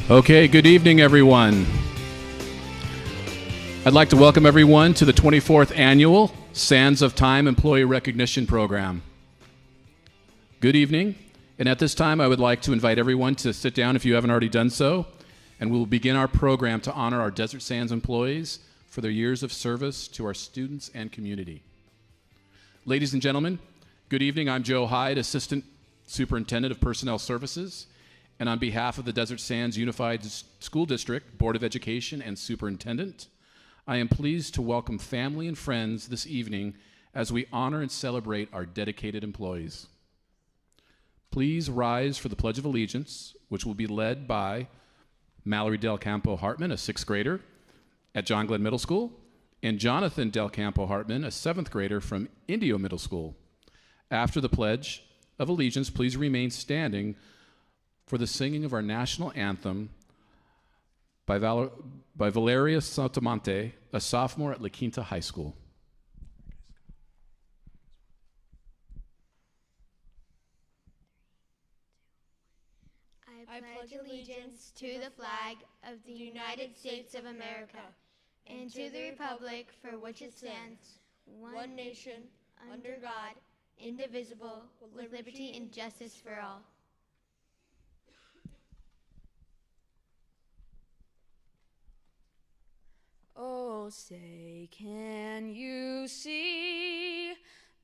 Okay, good evening, everyone. I'd like to welcome everyone to the 24th Annual Sands of Time Employee Recognition Program. Good evening, and at this time I would like to invite everyone to sit down if you haven't already done so, and we will begin our program to honor our Desert Sands employees for their years of service to our students and community. Ladies and gentlemen, good evening. I'm Joe Hyde, Assistant Superintendent of Personnel Services, and on behalf of the Desert Sands Unified School District Board of Education and Superintendent, I am pleased to welcome family and friends this evening as we honor and celebrate our dedicated employees. Please rise for the Pledge of Allegiance, which will be led by Mallory Del Campo Hartman, a 6th grader at John Glenn Middle School, and Jonathan Del Campo Hartman, a 7th grader from Indio Middle School. After the Pledge of Allegiance, please remain standing for the singing of our national anthem by Valeria Santamonte, a sophomore at La Quinta High School. I pledge allegiance to the flag of the United States of America and to the republic for which it stands, one nation, under God, indivisible, with liberty and justice for all. Oh, say, can you see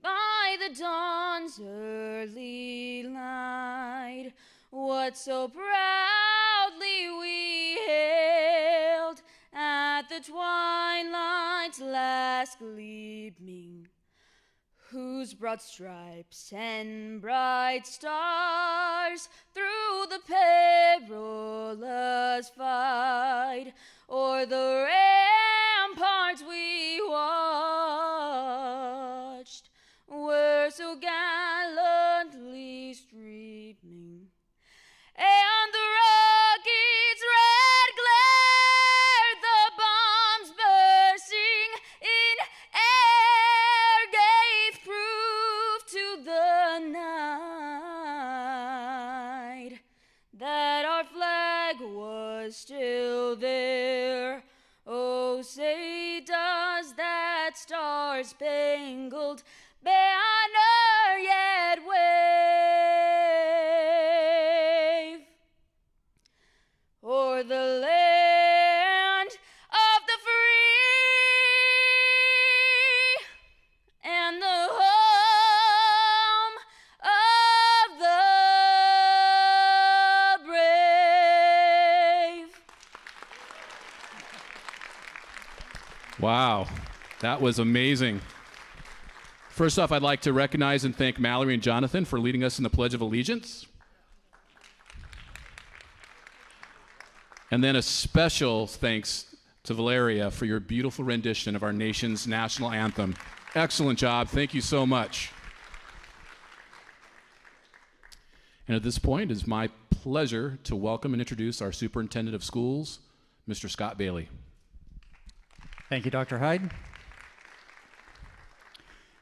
by the dawn's early light what so proudly we hailed at the twilight's last gleaming, whose broad stripes and bright stars through the perilous fight o'er the ramparts we watched were so gallantly streaming, and the rocket's red glare, the bombs bursting in air, gave proof to the night that our flag was still there. Oh, say, does that star-spangled banner yet wave o'er the land of the free and the home of the brave? Wow, that was amazing. First off, I'd like to recognize and thank Mallory and Jonathan for leading us in the Pledge of Allegiance. And then a special thanks to Valeria for your beautiful rendition of our nation's national anthem. Excellent job. Thank you so much. And at this point, it is my pleasure to welcome and introduce our Superintendent of Schools, Mr. Scott Bailey. Thank you, Dr. Hyde.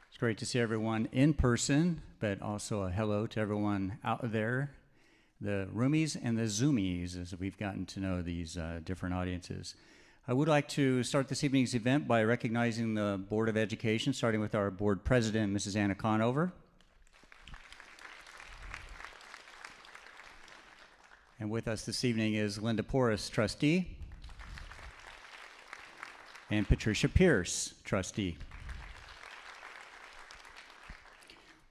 It's great to see everyone in person, but also a hello to everyone out there, the roomies and the zoomies, as we've gotten to know these different audiences. I would like to start this evening's event by recognizing the Board of Education, starting with our board president, Mrs. Anna Conover. And with us this evening is Linda Porras, trustee, and Patricia Pierce, trustee.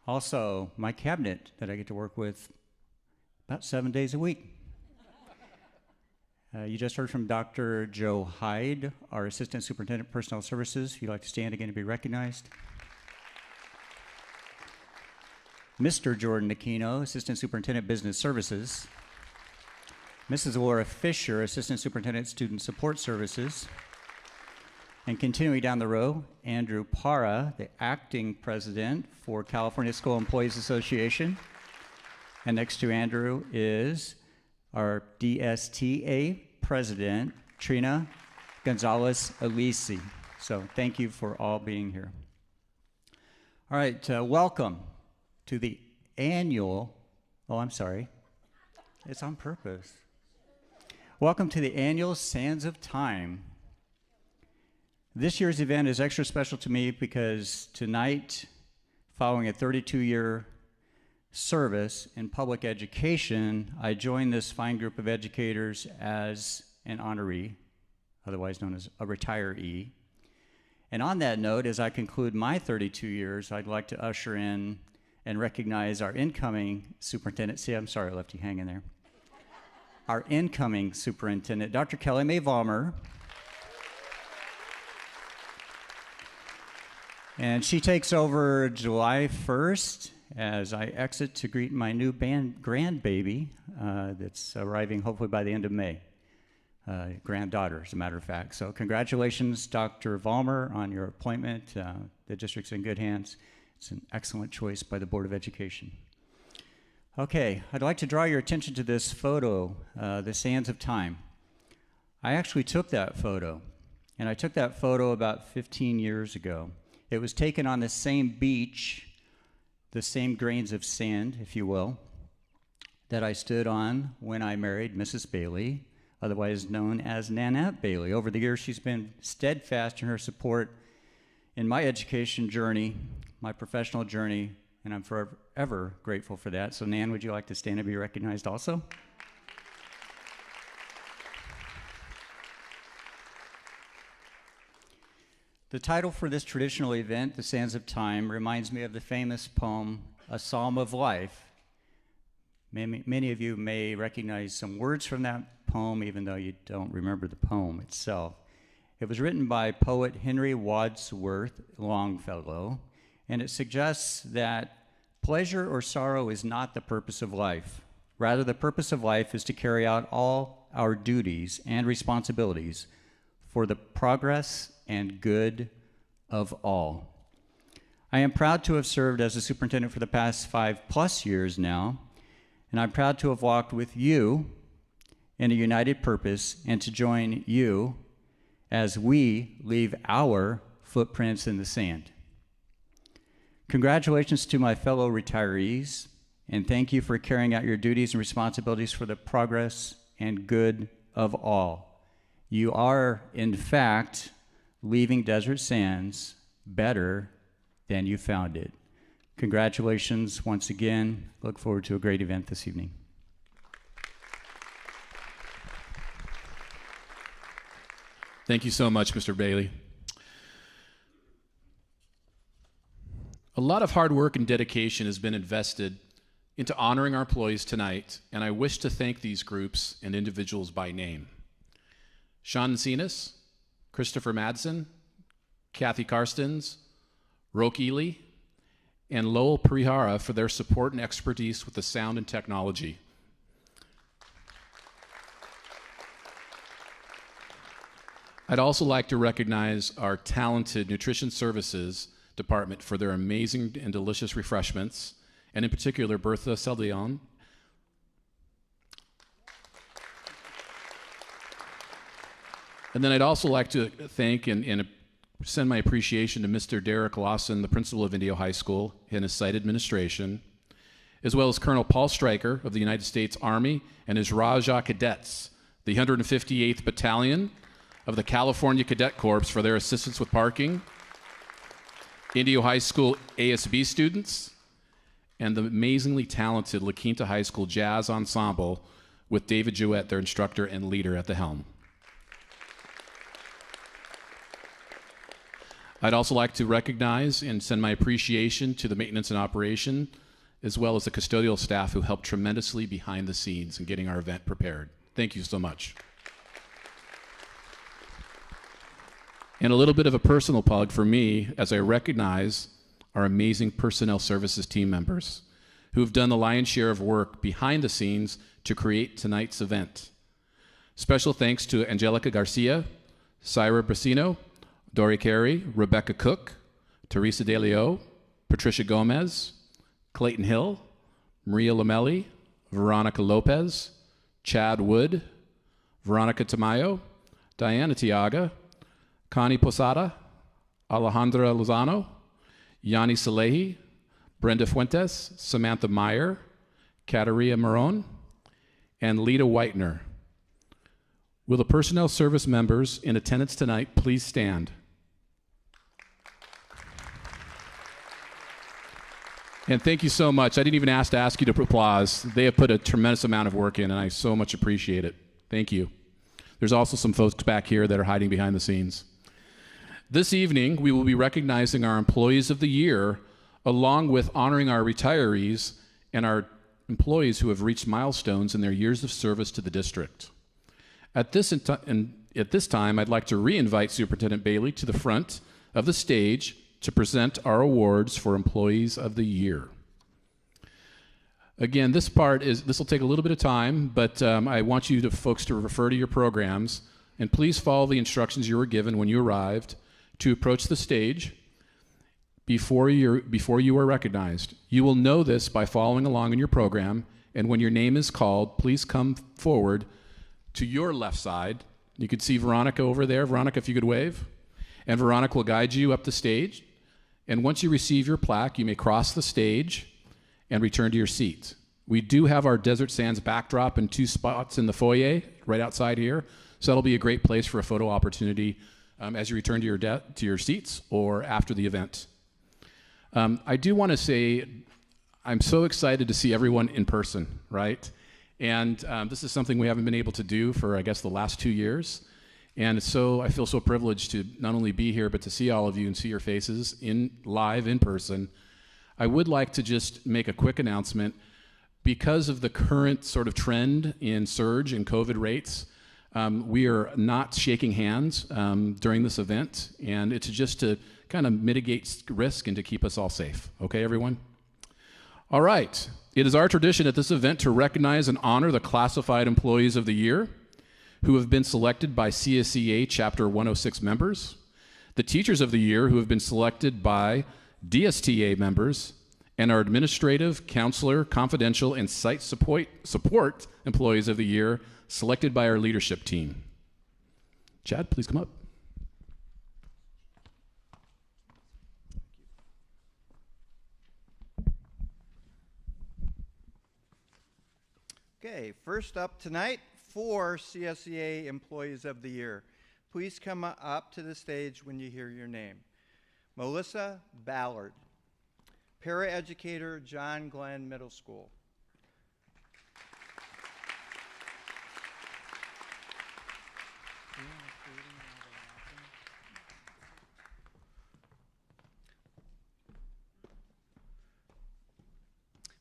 Also, my cabinet that I get to work with about 7 days a week. You just heard from Dr. Joe Hyde, our Assistant Superintendent of Personnel Services. If you'd like to stand again to be recognized. Mr. Jordan Aquino, Assistant Superintendent of Business Services. Mrs. Laura Fisher, Assistant Superintendent Student Support Services. And continuing down the row, Andrew Parra, the acting president for California School Employees Association. And next to Andrew is our DSTA president, Trina Gonzalez Alisi. So thank you for all being here. All right, welcome to the annual, oh, I'm sorry. It's on purpose. Welcome to the annual Sands of Time. This year's event is extra special to me because tonight, following a 32-year service in public education, I joined this fine group of educators as an honoree, otherwise known as a retiree. And on that note, as I conclude my 32 years, I'd like to usher in and recognize our incoming superintendent. See, I'm sorry I left you hanging there. Our incoming superintendent, Dr. Kelly Mae Vollmer. And she takes over July 1st as I exit to greet my new grandbaby that's arriving hopefully by the end of May. Granddaughter, as a matter of fact. So congratulations, Dr. Vollmer, on your appointment. The district's in good hands. It's an excellent choice by the Board of Education. Okay, I'd like to draw your attention to this photo, the Sands of Time. I actually took that photo, and I took that photo about 15 years ago. It was taken on the same beach, the same grains of sand, if you will, that I stood on when I married Mrs. Bailey, otherwise known as Nanette Bailey. Over the years, she's been steadfast in her support in my education journey, my professional journey, and I'm forever grateful for that. So Nan, would you like to stand and be recognized also? The title for this traditional event, The Sands of Time, reminds me of the famous poem, A Psalm of Life. Many of you may recognize some words from that poem, even though you don't remember the poem itself. It was written by poet Henry Wadsworth Longfellow, and it suggests that pleasure or sorrow is not the purpose of life. Rather, the purpose of life is to carry out all our duties and responsibilities for the progress and good of all. I am proud to have served as a superintendent for the past 5+ years now, and I'm proud to have walked with you in a united purpose and to join you as we leave our footprints in the sand. Congratulations to my fellow retirees, and thank you for carrying out your duties and responsibilities for the progress and good of all. You are, in fact, leaving Desert Sands better than you found it. Congratulations once again. Look forward to a great event this evening. Thank you so much, Mr. Bailey. A lot of hard work and dedication has been invested into honoring our employees tonight, and I wish to thank these groups and individuals by name. Sean Encinas, Christopher Madsen, Kathy Karstens, Roke Ely, and Lowell Prihara for their support and expertise with the sound and technology. I'd also like to recognize our talented nutrition services department for their amazing and delicious refreshments, and in particular, Bertha Saldion. And then I'd also like to thank and send my appreciation to Mr. Derek Lawson, the principal of Indio High School, and his site administration, as well as Colonel Paul Stryker of the United States Army and his Raja Cadets, the 158th Battalion of the California Cadet Corps, for their assistance with parking, Indio High School ASB students, and the amazingly talented La Quinta High School Jazz Ensemble with David Jouette, their instructor and leader, at the helm. I'd also like to recognize and send my appreciation to the maintenance and operation, as well as the custodial staff who helped tremendously behind the scenes in getting our event prepared. Thank you so much. And a little bit of a personal plug for me as I recognize our amazing personnel services team members who have done the lion's share of work behind the scenes to create tonight's event. Special thanks to Angelica Garcia, Syra Brasino, Dory Carey, Rebecca Cook, Teresa DeLeo, Patricia Gomez, Clayton Hill, Maria Lomalee, Veronica Lopez, Chad Wood, Veronica Tamayo, Diana Tiaga, Connie Posada, Alejandra Lozano, Yanni Salehi, Brenda Fuentes, Samantha Meyer, Caterina Marone, and Lita Whitener. Will the personnel service members in attendance tonight please stand? And thank you so much. I didn't even ask you to applause. They have put a tremendous amount of work in, and I so much appreciate it. Thank you. There's also some folks back here that are hiding behind the scenes. This evening, we will be recognizing our Employees of the Year, along with honoring our retirees and our employees who have reached milestones in their years of service to the district. At this time, I'd like to re-invite Superintendent Bailey to the front of the stage to present our awards for Employees of the Year. Again, this will take a little bit of time, but I want you folks to refer to your programs, and please follow the instructions you were given when you arrived to approach the stage before you are recognized. You will know this by following along in your program, and when your name is called, please come forward to your left side. You can see Veronica over there. Veronica, if you could wave. And Veronica will guide you up the stage. And once you receive your plaque, you may cross the stage and return to your seat. We do have our Desert Sands backdrop in 2 spots in the foyer right outside here. So that'll be a great place for a photo opportunity as you return to your seats or after the event. I do want to say I'm so excited to see everyone in person, right? And this is something we haven't been able to do for, I guess, the last 2 years. And so I feel so privileged to not only be here, but to see all of you and see your faces live in person. I would like to just make a quick announcement. Because of the current sort of trend in surge in COVID rates, we are not shaking hands during this event, and it's just to kind of mitigate risk and to keep us all safe. Okay, everyone? All right. It is our tradition at this event to recognize and honor the classified employees of the year who have been selected by CSEA Chapter 106 members, the teachers of the year who have been selected by DSTA members, and our administrative, counselor, confidential, and site support employees of the year selected by our leadership team. Chad, please come up. Okay, first up tonight, 4 CSEA Employees of the Year. Please come up to the stage when you hear your name. Melissa Ballard, Paraeducator, John Glenn Middle School.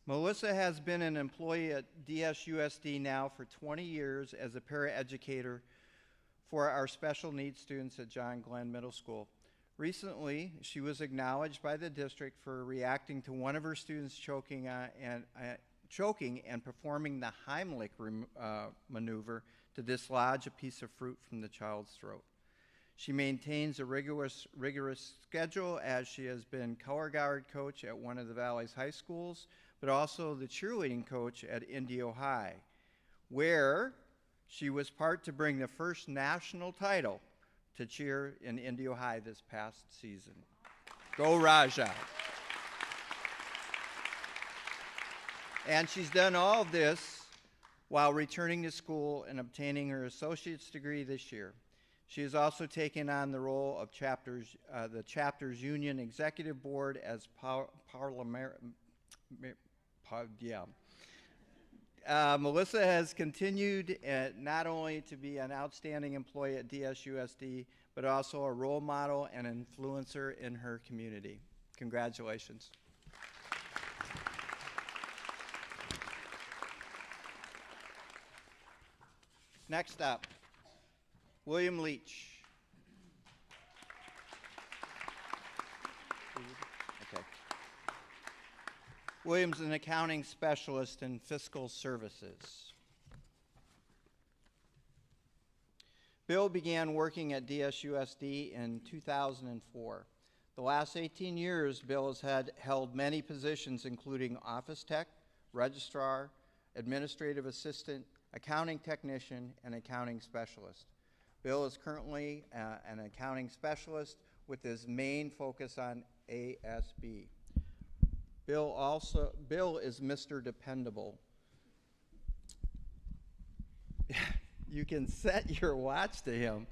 Melissa has been an employee at DSUSD now for 20 years as a paraeducator for our special needs students at John Glenn Middle School. Recently, she was acknowledged by the district for reacting to one of her students choking and performing the Heimlich maneuver to dislodge a piece of fruit from the child's throat. She maintains a rigorous schedule as she has been color guard coach at one of the Valley's high schools, but also the cheerleading coach at Indio High, where she was part to bring the first national title to cheer in Indio High this past season. Go Raja. And she's done all of this while returning to school and obtaining her associate's degree this year. She has also taken on the role of the chapter's union executive board as Melissa has continued not only to be an outstanding employee at DSUSD, but also a role model and influencer in her community. Congratulations. Next up, William Leach. Okay. William's an accounting specialist in fiscal services. Bill began working at DSUSD in 2004. The last 18 years, Bill has held many positions, including office tech, registrar, administrative assistant, accounting technician, and accounting specialist. Bill is currently an accounting specialist with his main focus on ASB. Bill is Mr. Dependable. You can set your watch to him.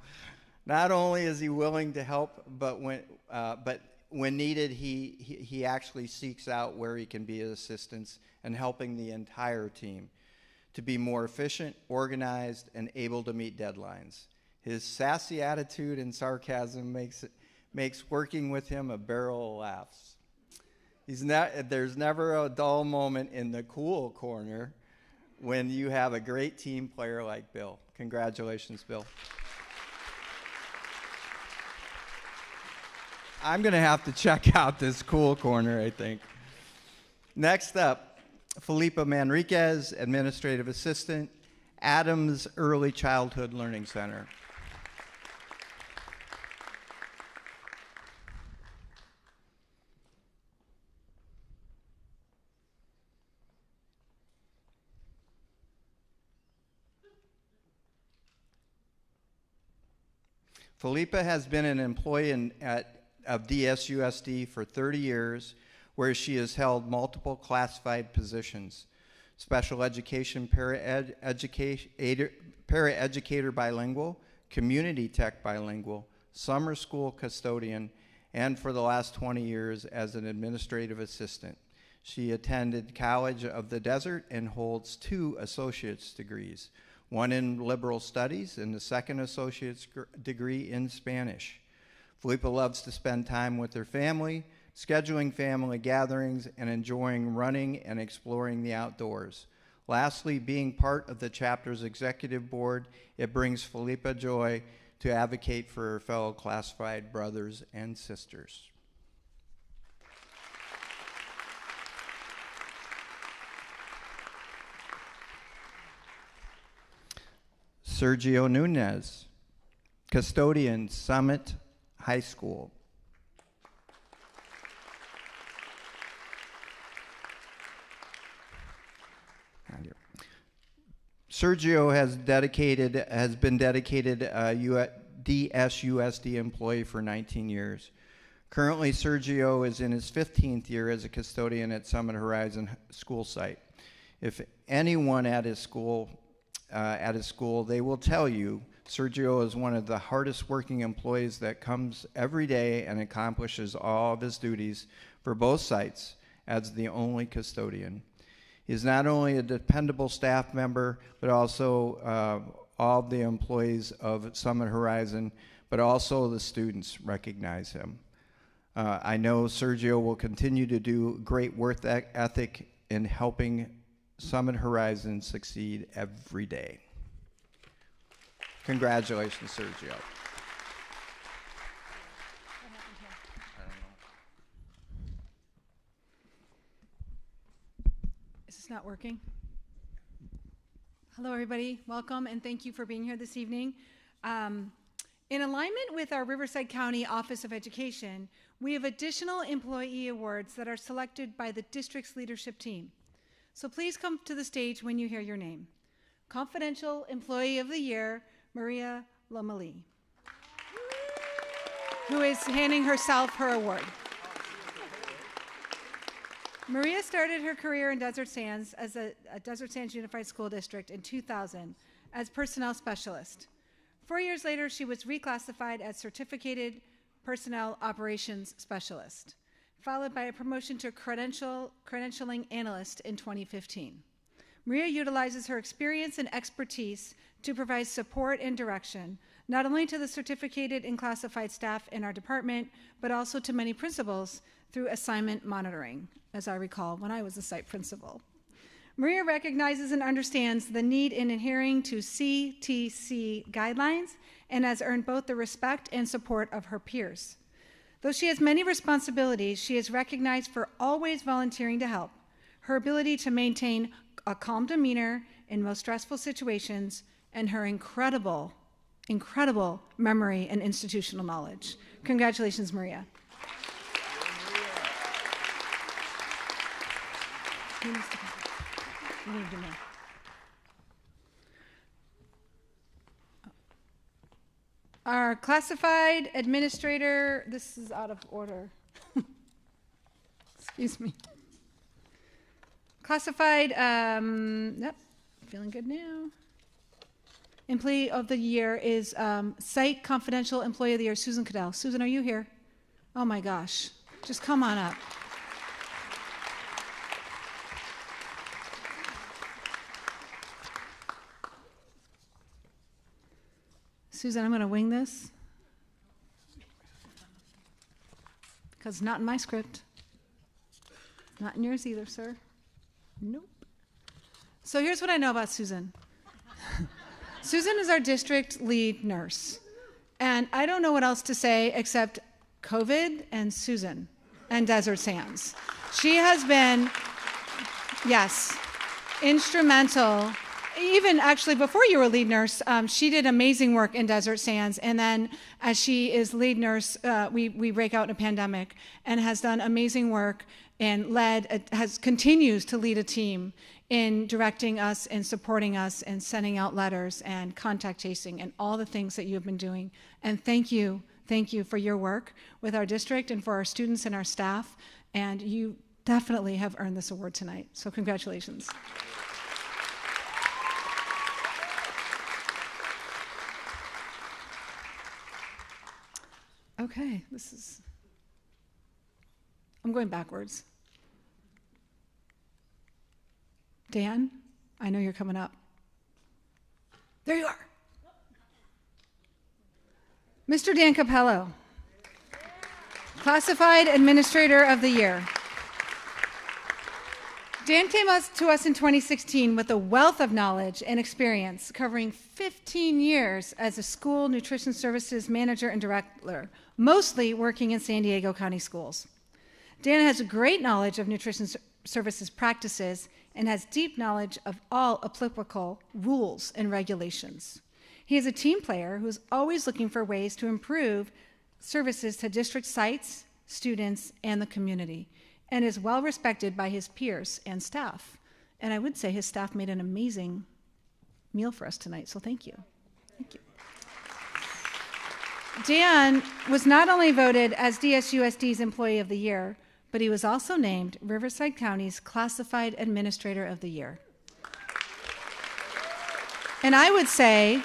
Not only is he willing to help, but when needed, he actually seeks out where he can be of assistance and helping the entire team to be more efficient, organized, and able to meet deadlines. His sassy attitude and sarcasm makes working with him a barrel of laughs. There's never a dull moment in the cool corner when you have a great team player like Bill. Congratulations, Bill. I'm going to have to check out this cool corner, I think. Next up, Felipe Manriquez, Administrative Assistant, Adams Early Childhood Learning Center. Felipe has been an employee of DSUSD for 30 years, where she has held multiple classified positions: special education paraeducator bilingual, community tech bilingual, summer school custodian, and for the last 20 years as an administrative assistant. She attended College of the Desert and holds 2 associate's degrees, one in liberal studies and the second associate's degree in Spanish. Felipe loves to spend time with her family, scheduling family gatherings, and enjoying running and exploring the outdoors. Lastly, being part of the chapter's executive board, it brings Felipe joy to advocate for her fellow classified brothers and sisters. Sergio Nunez, custodian, Summit High School. Sergio has been dedicated DSUSD employee for 19 years. Currently, Sergio is in his 15th year as a custodian at Summit Horizon school site. If anyone at his school, they will tell you Sergio is one of the hardest working employees that comes every day and accomplishes all of his duties for both sites as the only custodian. He is not only a dependable staff member, but also all of the employees of Summit Horizon, but also the students recognize him. I know Sergio will continue to do great work ethic in helping Summit Horizon succeed every day. Congratulations, Sergio. Is this not working? Hello, everybody. Welcome, and thank you for being here this evening. In alignment with our Riverside County Office of Education, we have additional employee awards that are selected by the district's leadership team. So please come to the stage when you hear your name. Confidential Employee of the Year, Maria Lomalee, who is handing herself her award. Maria started her career in Desert Sands as a Desert Sands Unified School District in 2000 as personnel specialist. 4 years later, she was reclassified as Certificated Personnel Operations Specialist, followed by a promotion to Credentialing Analyst in 2015. Maria utilizes her experience and expertise to provide support and direction, not only to the certificated and classified staff in our department, but also to many principals through assignment monitoring, as I recall when I was a site principal. Maria recognizes and understands the need in adhering to CTC guidelines and has earned both the respect and support of her peers. Though she has many responsibilities, she is recognized for always volunteering to help, her ability to maintain a calm demeanor in most stressful situations, and her incredible memory and institutional knowledge. Congratulations, Maria. Our classified administrator, this is out of order. Excuse me. Classified, yep, feeling good now. Employee of the Year is Site Confidential Employee of the Year, Susan Cadell. Susan, are you here? Oh my gosh. Just come on up. Susan, I'm going to wing this because it's not in my script. Not in yours either, sir. Nope. So here's what I know about Susan. Susan is our district lead nurse. And I don't know what else to say except COVID and Susan and Desert Sands. She has been, yes, instrumental. Even actually before you were lead nurse, she did amazing work in Desert Sands. And then as she is lead nurse, we break out in a pandemic and has done amazing work and continues to lead a team in directing us and supporting us and sending out letters and contact chasing and all the things that you have been doing. And thank you for your work with our district and for our students and our staff. And you definitely have earned this award tonight. So congratulations. Okay, I'm going backwards. Dan, I know you're coming up. There you are. Mr. Dan Capello, Classified Administrator of the Year. Dan came to us in 2016 with a wealth of knowledge and experience covering 15 years as a school nutrition services manager and director, mostly working in San Diego County schools. Dan has a great knowledge of nutrition services practices and has deep knowledge of all applicable rules and regulations. He is a team player who is always looking for ways to improve services to district sites, students, and the community, and is well respected by his peers and staff. And I would say his staff made an amazing meal for us tonight, so thank you. Thank you. Dan was not only voted as DSUSD's Employee of the Year, but he was also named Riverside County's Classified Administrator of the Year. And I would say,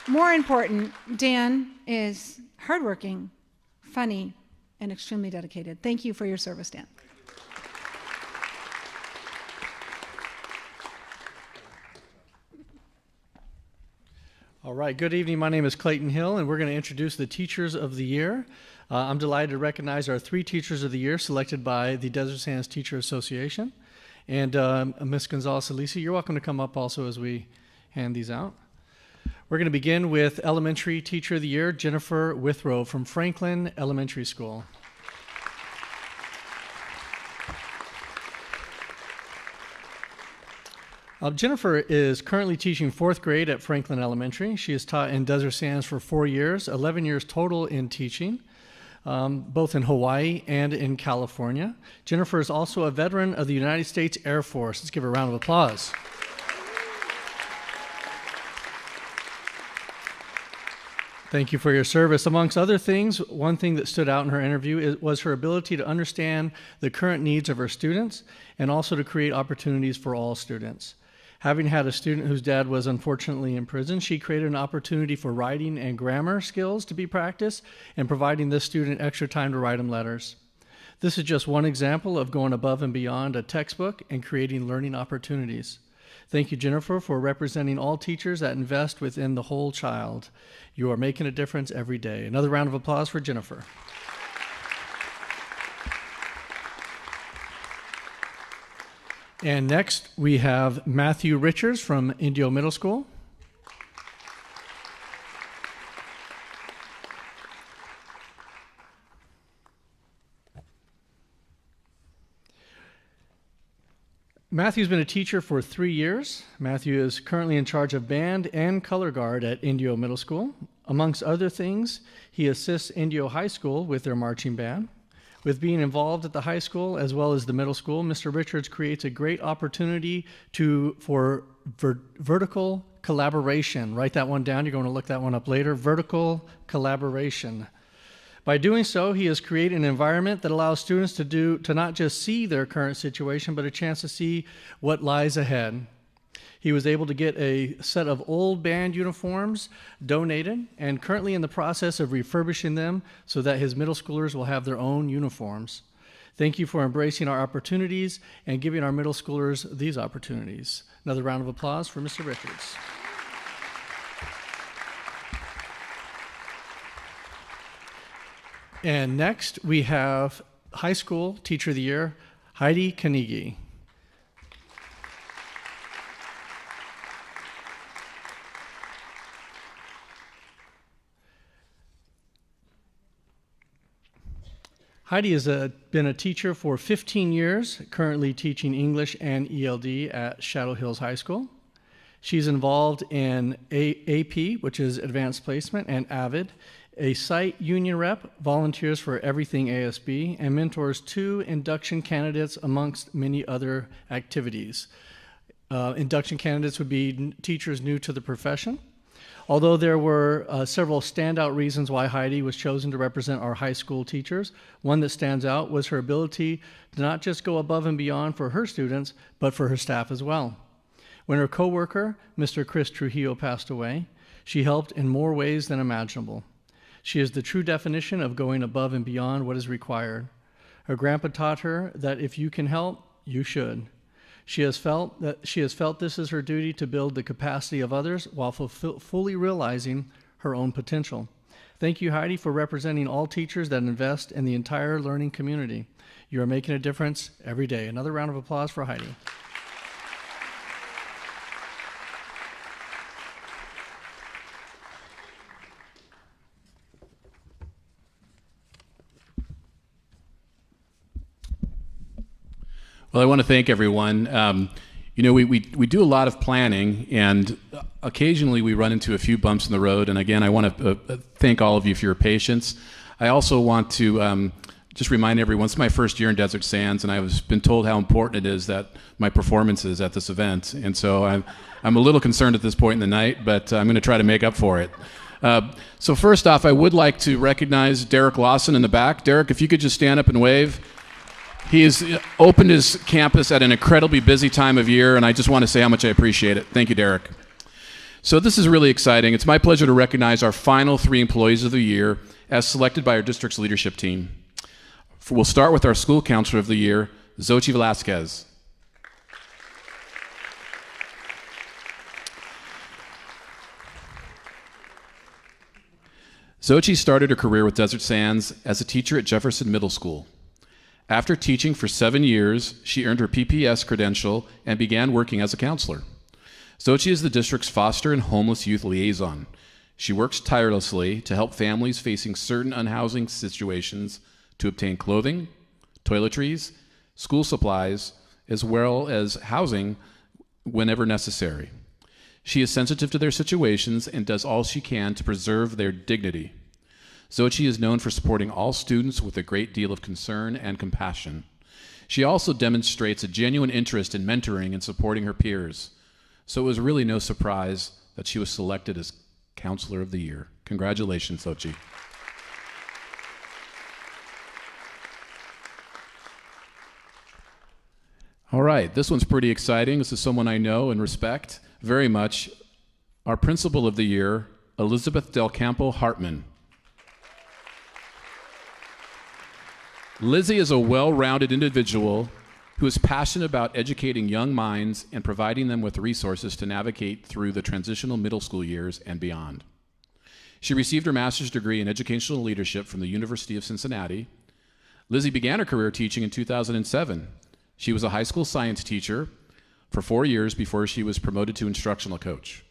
more important, Dan is hardworking, funny, and extremely dedicated. Thank you for your service, Dan. All right, good evening. My name is Clayton Hill, and we're going to introduce the Teachers of the Year. I'm delighted to recognize our 3 Teachers of the Year selected by the Desert Sands Teacher Association. And Ms. Gonzalez-Alicia, you're welcome to come up also as we hand these out. We're going to begin with Elementary Teacher of the Year, Jennifer Withrow from Franklin Elementary School. Jennifer is currently teaching 4th grade at Franklin Elementary. She has taught in Desert Sands for 4 years, 11 years total in teaching, both in Hawaii and in California. Jennifer is also a veteran of the United States Air Force. Let's give her a round of applause. Thank you for your service. Amongst other things, one thing that stood out in her interview was her ability to understand the current needs of her students and also to create opportunities for all students. Having had a student whose dad was unfortunately in prison, she created an opportunity for writing and grammar skills to be practiced and providing this student extra time to write him letters. This is just one example of going above and beyond a textbook and creating learning opportunities. Thank you, Jennifer, for representing all teachers that invest within the whole child. You are making a difference every day. Another round of applause for Jennifer. And next, we have Matthew Richards from Indio Middle School. Matthew's been a teacher for 3 years. Matthew is currently in charge of band and color guard at Indio Middle School. Amongst other things, he assists Indio High School with their marching band. With being involved at the high school as well as the middle school, Mr. Richards creates a great opportunity for vertical collaboration. Write that one down. You're going to look that one up later. Vertical collaboration. By doing so, he has created an environment that allows students to not just see their current situation, but a chance to see what lies ahead. He was able to get a set of old band uniforms donated and currently in the process of refurbishing them so that his middle schoolers will have their own uniforms. Thank you for embracing our opportunities and giving our middle schoolers these opportunities. Another round of applause for Mr. Richards. And next we have High School Teacher of the Year, Heidi Kanigi. Heidi has been a teacher for 15 years, currently teaching English and ELD at Shadow Hills High School. She's involved in AP, which is Advanced Placement, and AVID, a site union rep, volunteers for Everything ASB, and mentors 2 induction candidates amongst many other activities. Induction candidates would be teachers new to the profession. Although there were several standout reasons why Heidi was chosen to represent our high school teachers, one that stands out was her ability to not just go above and beyond for her students, but for her staff as well. When her coworker, Mr. Chris Trujillo, passed away, she helped in more ways than imaginable. She is the true definition of going above and beyond what is required. Her grandpa taught her that if you can help, you should. She has felt this is her duty to build the capacity of others while fully realizing her own potential. Thank you, Heidi, for representing all teachers that invest in the entire learning community. You are making a difference every day. Another round of applause for Heidi. Well, I want to thank everyone. You know, we do a lot of planning, and occasionally we run into a few bumps in the road. And again, I want to thank all of you for your patience. I also want to just remind everyone, it's my first year in Desert Sands, and I've been told how important it is that my performance is at this event. And so I'm a little concerned at this point in the night, but I'm going to try to make up for it. So first off, I would like to recognize Derek Lawson in the back. Derek, if you could just stand up and wave. He has opened his campus at an incredibly busy time of year, and I just want to say how much I appreciate it. Thank you, Derek. So this is really exciting. It's my pleasure to recognize our final 3 employees of the year as selected by our district's leadership team. We'll start with our school counselor of the year, Xochitl Velasquez. Xochitl started her career with Desert Sands as a teacher at Jefferson Middle School. After teaching for 7 years, she earned her PPS credential and began working as a counselor. Xochitl is the district's foster and homeless youth liaison. She works tirelessly to help families facing certain unhousing situations to obtain clothing, toiletries, school supplies, as well as housing whenever necessary. She is sensitive to their situations and does all she can to preserve their dignity. Xochitl is known for supporting all students with a great deal of concern and compassion. She also demonstrates a genuine interest in mentoring and supporting her peers. So it was really no surprise that she was selected as Counselor of the Year. Congratulations, Xochitl. All right, this one's pretty exciting. This is someone I know and respect very much. Our Principal of the Year, Elizabeth Del Campo Hartman. Lizzie is a well-rounded individual who is passionate about educating young minds and providing them with resources to navigate through the transitional middle school years and beyond. She received her master's degree in educational leadership from the University of Cincinnati. Lizzie began her career teaching in 2007. She was a high school science teacher for 4 years before she was promoted to instructional coach.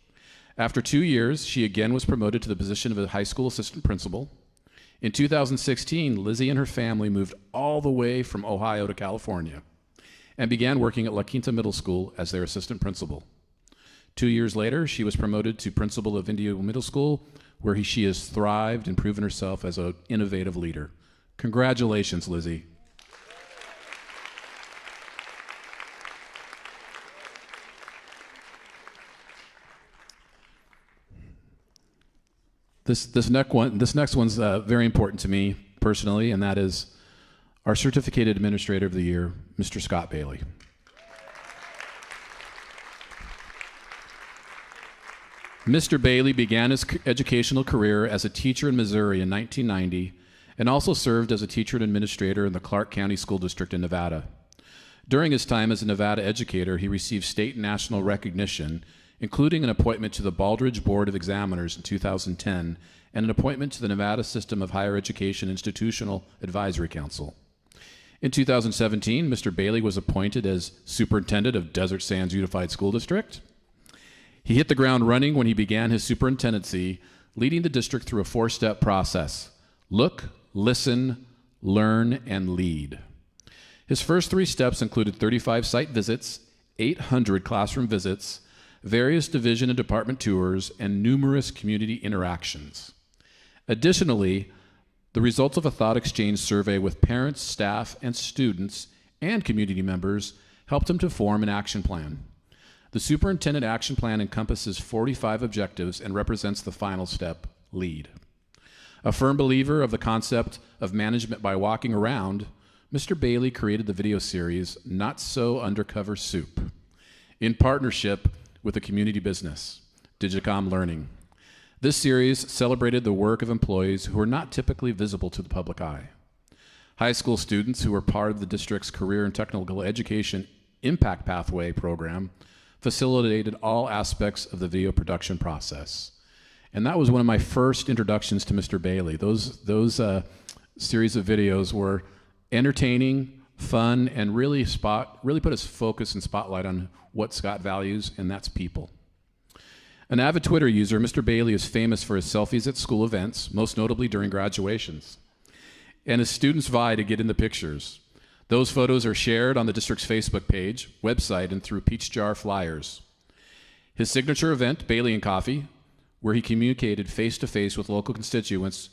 After 2 years, she again was promoted to the position of a high school assistant principal. In 2016, Lizzie and her family moved all the way from Ohio to California and began working at La Quinta Middle School as their assistant principal. 2 years later, she was promoted to principal of Indio Middle School, where she has thrived and proven herself as an innovative leader. Congratulations, Lizzie. This next one's very important to me personally, and that is our Certificated Administrator of the Year, Mr. Scott Bailey. Mr. Bailey began his educational career as a teacher in Missouri in 1990 and also served as a teacher and administrator in the Clark County School District in Nevada. During his time as a Nevada educator, he received state and national recognition, including an appointment to the Baldrige Board of Examiners in 2010 and an appointment to the Nevada System of Higher Education Institutional Advisory Council. In 2017, Mr. Bailey was appointed as Superintendent of Desert Sands Unified School District. He hit the ground running when he began his superintendency, leading the district through a 4-step process: look, listen, learn, and lead. His first 3 steps included 35 site visits, 800 classroom visits, various division and department tours, and numerous community interactions. Additionally, the results of a thought exchange survey with parents, staff, and students and community members helped him to form an action plan. The Superintendent Action Plan encompasses 45 objectives and represents the final step, lead. A firm believer of the concept of management by walking around, Mr. Bailey created the video series Not So Undercover Soup in partnership with a community business, Digicom Learning. This series celebrated the work of employees who are not typically visible to the public eye. High school students who are part of the district's Career and Technical Education Impact Pathway program facilitated all aspects of the video production process. And that was one of my first introductions to Mr. Bailey. Those series of videos were entertaining, fun, and really put us focus and spotlight on what Scott values, and that's people. An avid Twitter user, Mr. Bailey is famous for his selfies at school events, most notably during graduations. And his students vie to get in the pictures. Those photos are shared on the district's Facebook page, website, and through Peach Jar flyers. His signature event, Bailey and Coffee, where he communicated face-to-face with local constituents,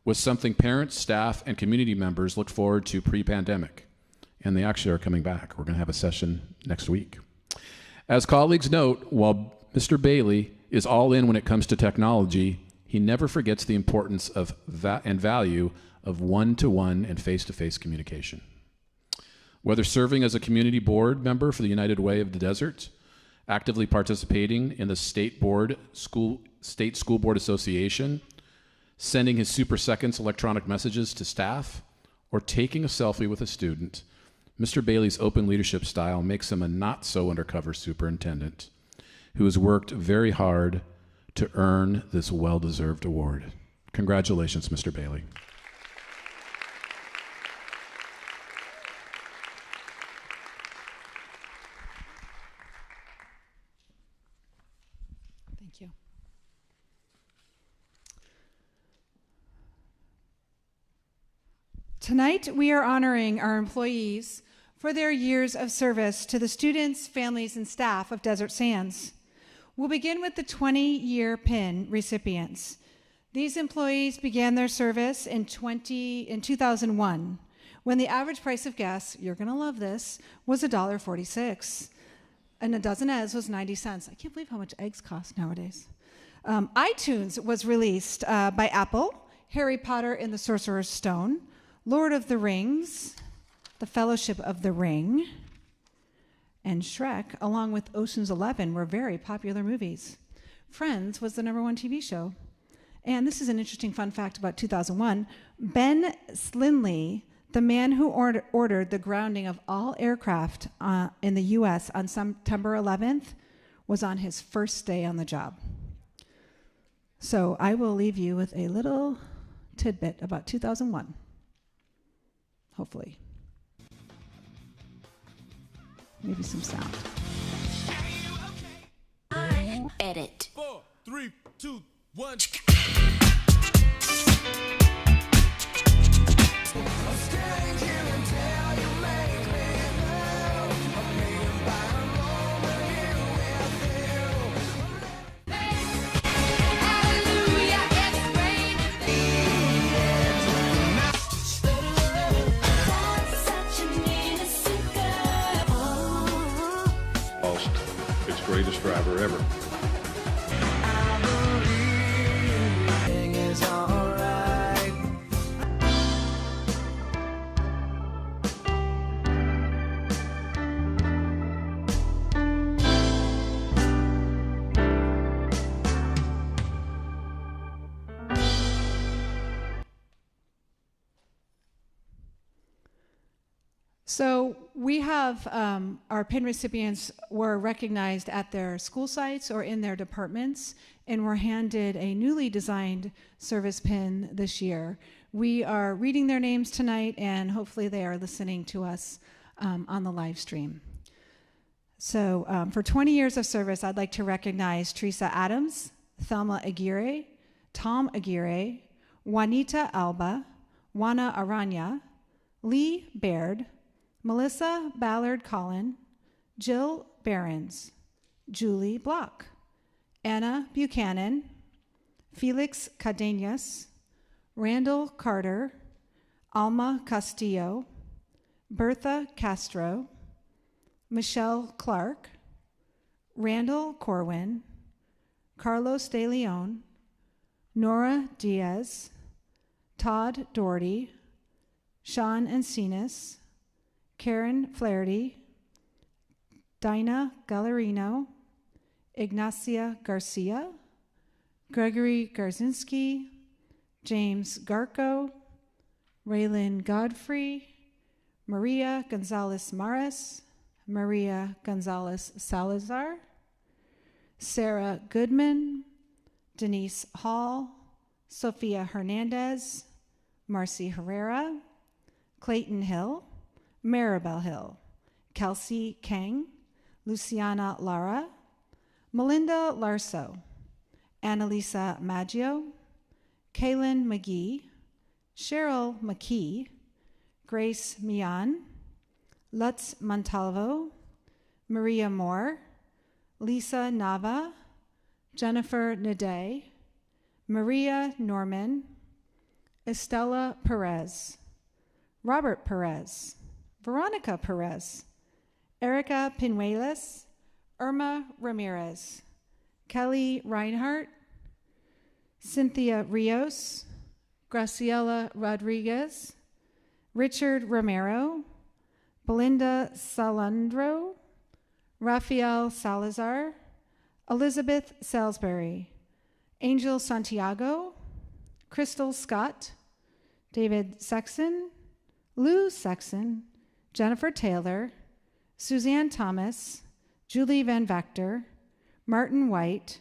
was something parents, staff, and community members looked forward to pre-pandemic. And they actually are coming back. We're going to have a session next week. As colleagues note, while Mr. Bailey is all in when it comes to technology, he never forgets the importance of and value of one-to-one and face-to-face communication. Whether serving as a community board member for the United Way of the Desert, actively participating in the State School Board Association, sending his Super Seconds electronic messages to staff, or taking a selfie with a student, Mr. Bailey's open leadership style makes him a not-so-undercover superintendent who has worked very hard to earn this well-deserved award. Congratulations, Mr. Bailey. Thank you. Tonight, we are honoring our employees for their years of service to the students, families, and staff of Desert Sands. We'll begin with the 20-year Pin recipients. These employees began their service in 2001, when the average price of gas, you're going to love this, was $1.46. And a dozen eggs was 90 cents. I can't believe how much eggs cost nowadays. iTunes was released by Apple, Harry Potter and the Sorcerer's Stone, Lord of the Rings, The Fellowship of the Ring, and Shrek, along with Ocean's 11, were very popular movies. Friends was the #1 TV show. And this is an interesting fun fact about 2001. Ben Slinley, the man who ordered the grounding of all aircraft in the U.S. on September 11th, was on his first day on the job. So I will leave you with a little tidbit about 2001, hopefully. Maybe some sound. Edit. 4, 3, 2, 1. Its greatest driver ever. So we have our PIN recipients were recognized at their school sites or in their departments and were handed a newly designed service pin this year. We are reading their names tonight, and hopefully they are listening to us on the live stream. So for 20 years of service, I'd like to recognize Teresa Adams, Thelma Aguirre, Tom Aguirre, Juanita Alba, Juana Arana, Lee Baird, Melissa Ballard Collin, Jill Behrens, Julie Block, Anna Buchanan, Felix Cadenas, Randall Carter, Alma Castillo, Bertha Castro, Michelle Clark, Randall Corwin, Carlos De Leon, Nora Diaz, Todd Doherty, Sean Encinas, Karen Flaherty, Dinah Gallarino, Ignacia Garcia, Gregory Garzinski, James Garco, Raylan Godfrey, Maria Gonzalez Maris, Maria Gonzalez Salazar, Sarah Goodman, Denise Hall, Sofia Hernandez, Marcy Herrera, Clayton Hill, Maribel Hill, Kelsey Kang, Luciana Lara, Melinda Larso, Annalisa Maggio, Kaylin McGee, Cheryl McKee, Grace Mian, Lutz Montalvo, Maria Moore, Lisa Nava, Jennifer Nade, Maria Norman, Estella Perez, Robert Perez, Veronica Perez, Erica Pinuelas, Irma Ramirez, Kelly Reinhart, Cynthia Rios, Graciela Rodriguez, Richard Romero, Belinda Salandro, Rafael Salazar, Elizabeth Salisbury, Angel Santiago, Crystal Scott, David Sexton, Lou Sexton, Jennifer Taylor, Suzanne Thomas, Julie Van Vector, Martin White,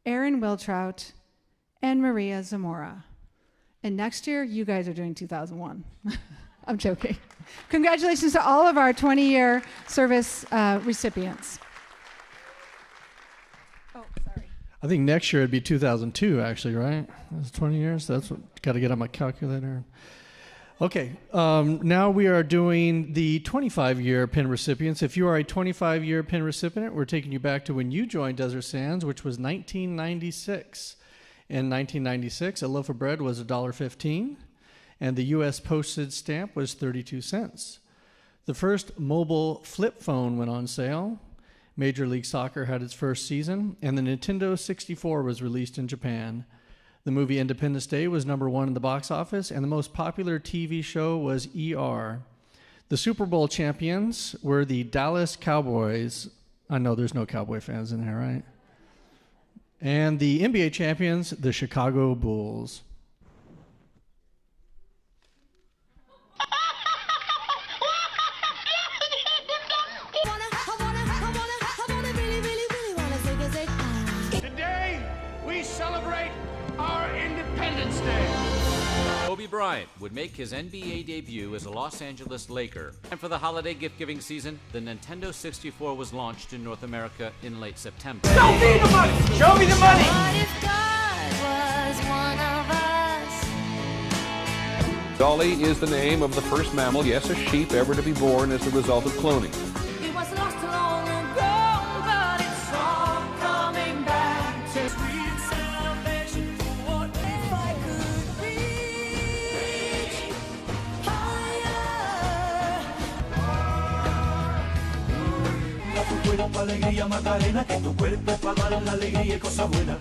Aaron Wiltrout, and Maria Zamora. And next year, you guys are doing 2001. I'm joking. Congratulations to all of our 20-year service recipients. Oh, sorry. I think next year it'd be 2002, actually, right? That's 20 years. That's what got to get on my calculator. Okay, now we are doing the 25-year PIN recipients. If you are a 25-year PIN recipient, we're taking you back to when you joined Desert Sands, which was 1996. In 1996, a loaf of bread was $1.15, and the U.S. postage stamp was 32 cents. The first mobile flip phone went on sale. Major League Soccer had its first season, and the Nintendo 64 was released in Japan. The movie Independence Day was #1 in the box office, and the most popular TV show was ER. The Super Bowl champions were the Dallas Cowboys. I know there's no Cowboy fans in here, right? And the NBA champions, the Chicago Bulls. Today, we celebrate our Independence Day. Kobe Bryant would make his NBA debut as a Los Angeles Laker. And for the holiday gift-giving season, the Nintendo 64 was launched in North America in late September. Show me the money! Show me the money! What if God was one of us? Dolly is the name of the first mammal, yes, a sheep, ever to be born as the result of cloning. It was lost long ago, but it's all coming back to sweet salvation. What if I could reach higher? A tu cuerpo alegría Macarena, que tu cuerpo es para dar la alegría y cosas buenas.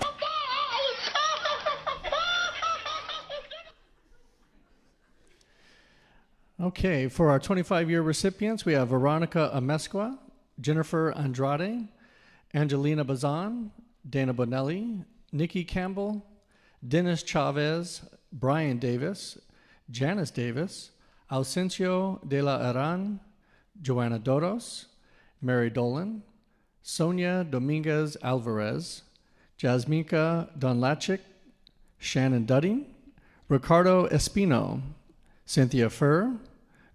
Okay, for our 25-year recipients, we have Veronica Amesqua, Jennifer Andrade, Angelina Bazan, Dana Bonelli, Nikki Campbell, Dennis Chavez, Brian Davis, Janice Davis, Ausencio de la Aran, Joanna Dodos, Mary Dolan, Sonia Dominguez Alvarez, Jasminka Donlachik, Shannon Dudding, Ricardo Espino, Cynthia Furr,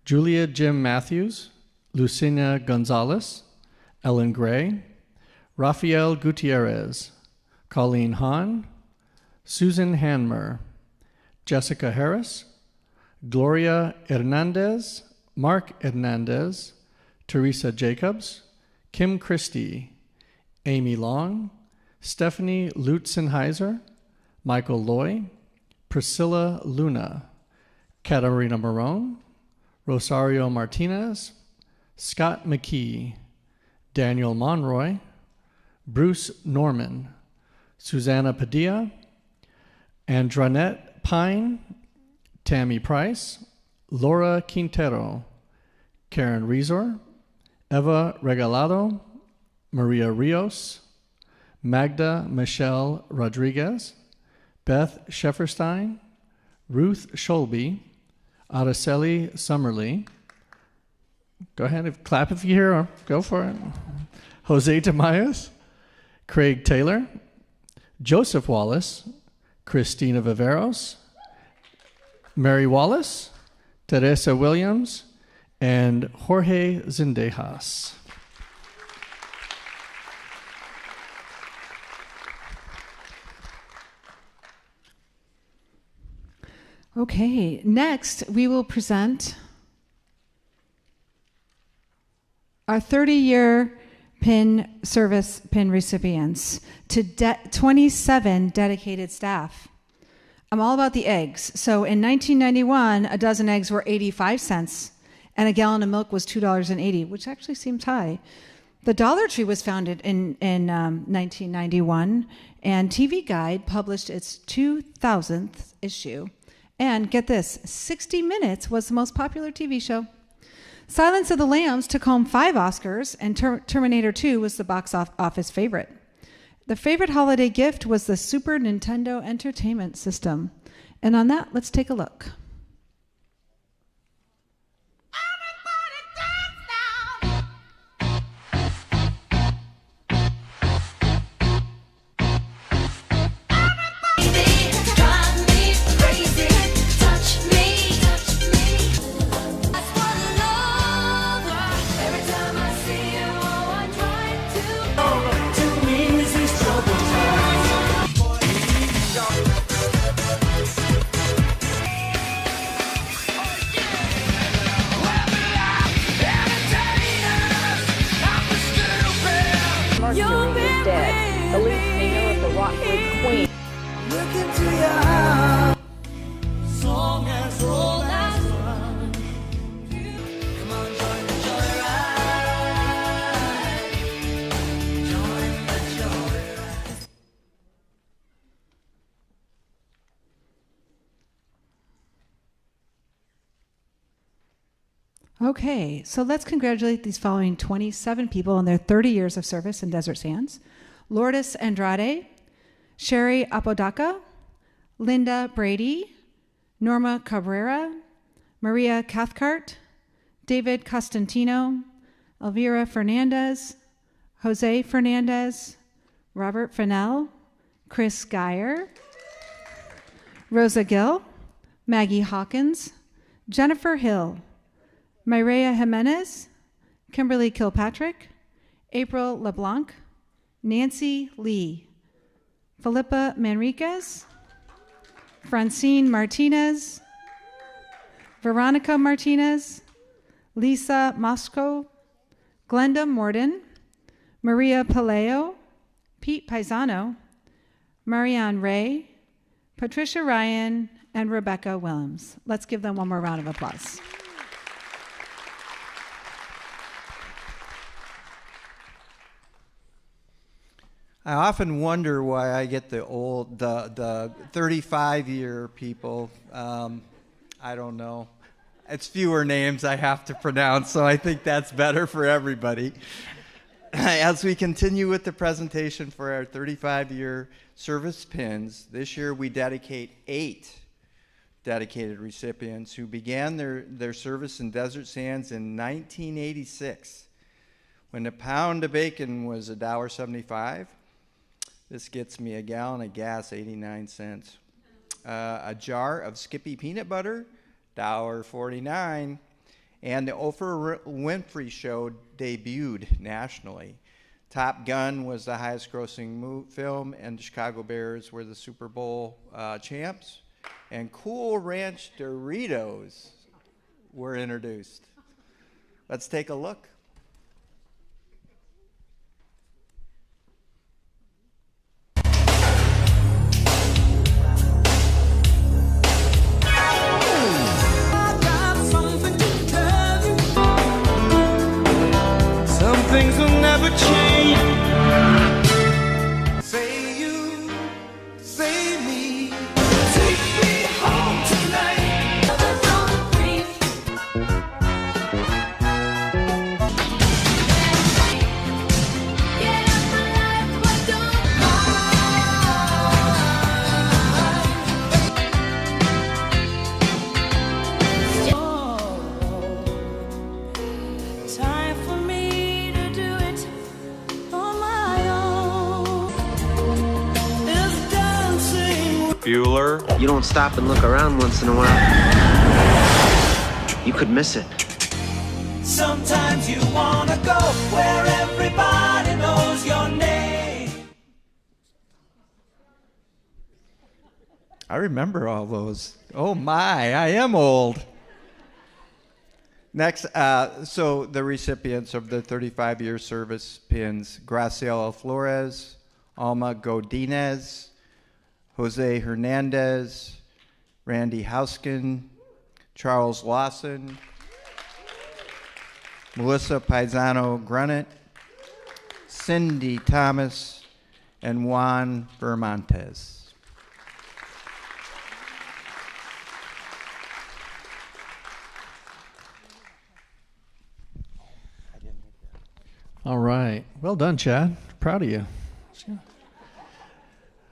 Julia Jim Matthews, Lucina Gonzalez, Ellen Gray, Rafael Gutierrez, Colleen Hahn, Susan Hanmer, Jessica Harris, Gloria Hernandez, Mark Hernandez, Teresa Jacobs, Kim Christie, Amy Long, Stephanie Lutzenheiser, Michael Loy, Priscilla Luna, Katarina Marone, Rosario Martinez, Scott McKee, Daniel Monroy, Bruce Norman, Susanna Padilla, Andronette Pine, Tammy Price, Laura Quintero, Karen Rezor, Eva Regalado, Maria Rios, Magda Michelle Rodriguez, Beth Shefferstein, Ruth Scholby, Araceli Summerly. Go ahead, clap if you hear her. Go for it. Jose Tamayas, Craig Taylor, Joseph Wallace, Christina Viveros, Mary Wallace, Teresa Williams, and Jorge Zendejas. Okay, next we will present our 30-year Pin recipients to 27 dedicated staff. I'm all about the eggs. So in 1991, a dozen eggs were 85 cents, and a gallon of milk was $2.80, which actually seems high. The Dollar Tree was founded in 1991, and TV Guide published its 2000th issue. And get this, 60 Minutes was the most popular TV show. Silence of the Lambs took home 5 Oscars, and Terminator 2 was the box office favorite. The favorite holiday gift was the Super Nintendo Entertainment System. And on that, let's take a look. Okay, so let's congratulate these following 27 people on their 30 years of service in Desert Sands. Lourdes Andrade, Sherry Apodaca, Linda Brady, Norma Cabrera, Maria Cathcart, David Costantino, Elvira Fernandez, Jose Fernandez, Robert Fennell, Chris Geyer, Rosa Gill, Maggie Hawkins, Jennifer Hill, Mireya Jimenez, Kimberly Kilpatrick, April LeBlanc, Nancy Lee, Felipe Manriquez, Francine Martinez, Veronica Martinez, Lisa Mosco, Glenda Morden, Maria Paleo, Pete Paisano, Marianne Ray, Patricia Ryan, and Rebecca Willems. Let's give them one more round of applause. I often wonder why I get the 35-year people. I don't know. It's fewer names I have to pronounce, so I think that's better for everybody. As we continue with the presentation for our 35-year service pins, this year we dedicate 8 dedicated recipients who began their service in Desert Sands in 1986 when a pound of bacon was $1.75. This gets me a gallon of gas, 89 cents. A jar of Skippy peanut butter, $1.49. And the Oprah Winfrey Show debuted nationally. Top Gun was the highest grossing film, and the Chicago Bears were the Super Bowl champs. And Cool Ranch Doritos were introduced. Let's take a look. Things will never change. Say you, say me, take me home tonight. Bueller. You don't stop and look around once in a while, you could miss it. Sometimes you wanna go where everybody knows your name. I remember all those. Oh my, I am old. Next, so the recipients of the 35-year service pins: Graciela Flores, Alma Godinez, Jose Hernandez, Randy Houskin, Charles Lawson, Melissa Paisano Grunet, Cindy Thomas, and Juan Vermontes. All right. Well done, Chad. Proud of you.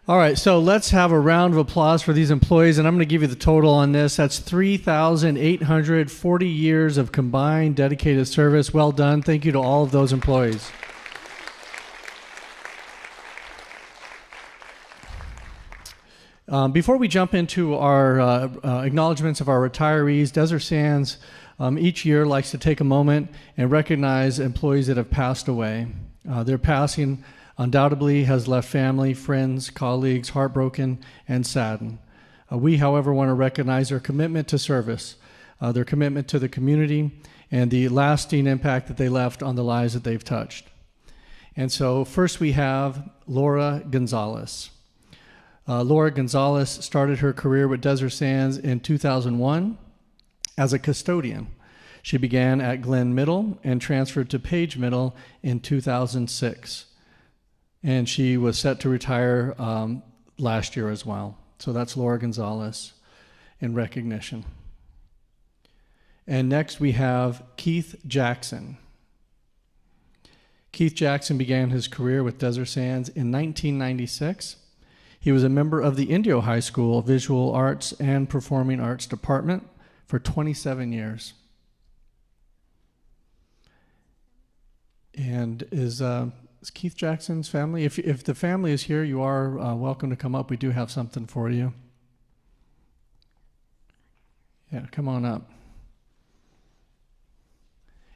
All right, so let's have a round of applause for these employees, and I'm going to give you the total on this. That's 3,840 years of combined dedicated service. Well done. Thank you to all of those employees. Before we jump into our acknowledgments of our retirees, Desert Sands each year likes to take a moment and recognize employees that have passed away. Their passing undoubtedly has left family, friends, colleagues heartbroken and saddened. We, however, want to recognize their commitment to service, their commitment to the community, and the lasting impact that they left on the lives that they've touched. And so first we have Laura Gonzalez. Laura Gonzalez started her career with Desert Sands in 2001 as a custodian. She began at Glenn Middle and transferred to Page Middle in 2006. And she was set to retire last year as well. So that's Laura Gonzalez in recognition. And next we have Keith Jackson. Keith Jackson began his career with Desert Sands in 1996. He was a member of the Indio High School Visual Arts and Performing Arts Department for 27 years. And is Keith Jackson's family? If the family is here, you are welcome to come up. We do have something for you. Yeah, come on up.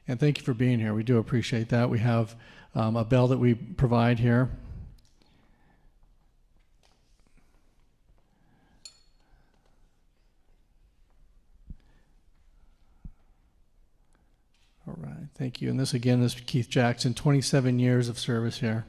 And thank you for being here. We do appreciate that. We have a bell that we provide here. All right, thank you. And this again is Keith Jackson, 27 years of service here.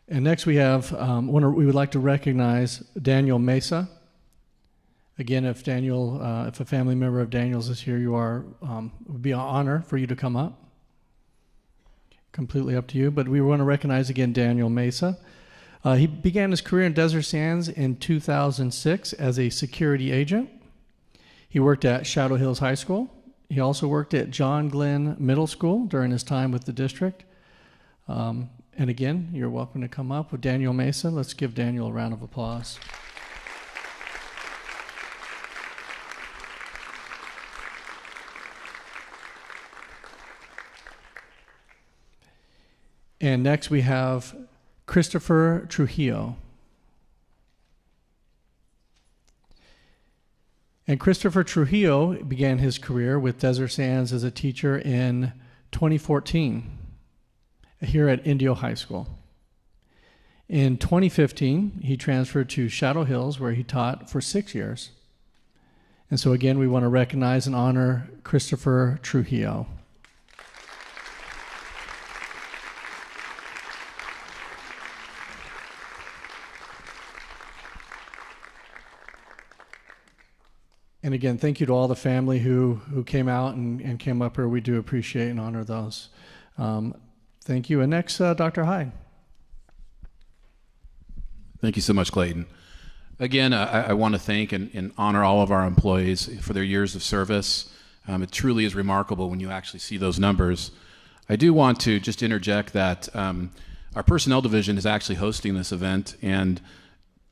And next we have, we would like to recognize Daniel Mesa. Again, if a family member of Daniel's is here, it would be an honor for you to come up. Completely up to you, but we want to recognize again Daniel Mesa. He began his career in Desert Sands in 2006 as a security agent. He worked at Shadow Hills High School He also worked at John Glenn Middle School during his time with the district. And again, you're welcome to come up with Daniel Mesa. Let's give Daniel a round of applause. And next we have Christopher Trujillo. And Christopher Trujillo began his career with Desert Sands as a teacher in 2014 here at Indio High School. In 2015, he transferred to Shadow Hills, where he taught for 6 years. And so again, we want to recognize and honor Christopher Trujillo. And again, thank you to all the family who came out and came up here. We do appreciate and honor those. Thank you. And next, Dr. Hyde. Thank you so much, Clayton. Again, I want to thank and honor all of our employees for their years of service. It truly is remarkable when you actually see those numbers. I do want to just interject that our personnel division is actually hosting this event, and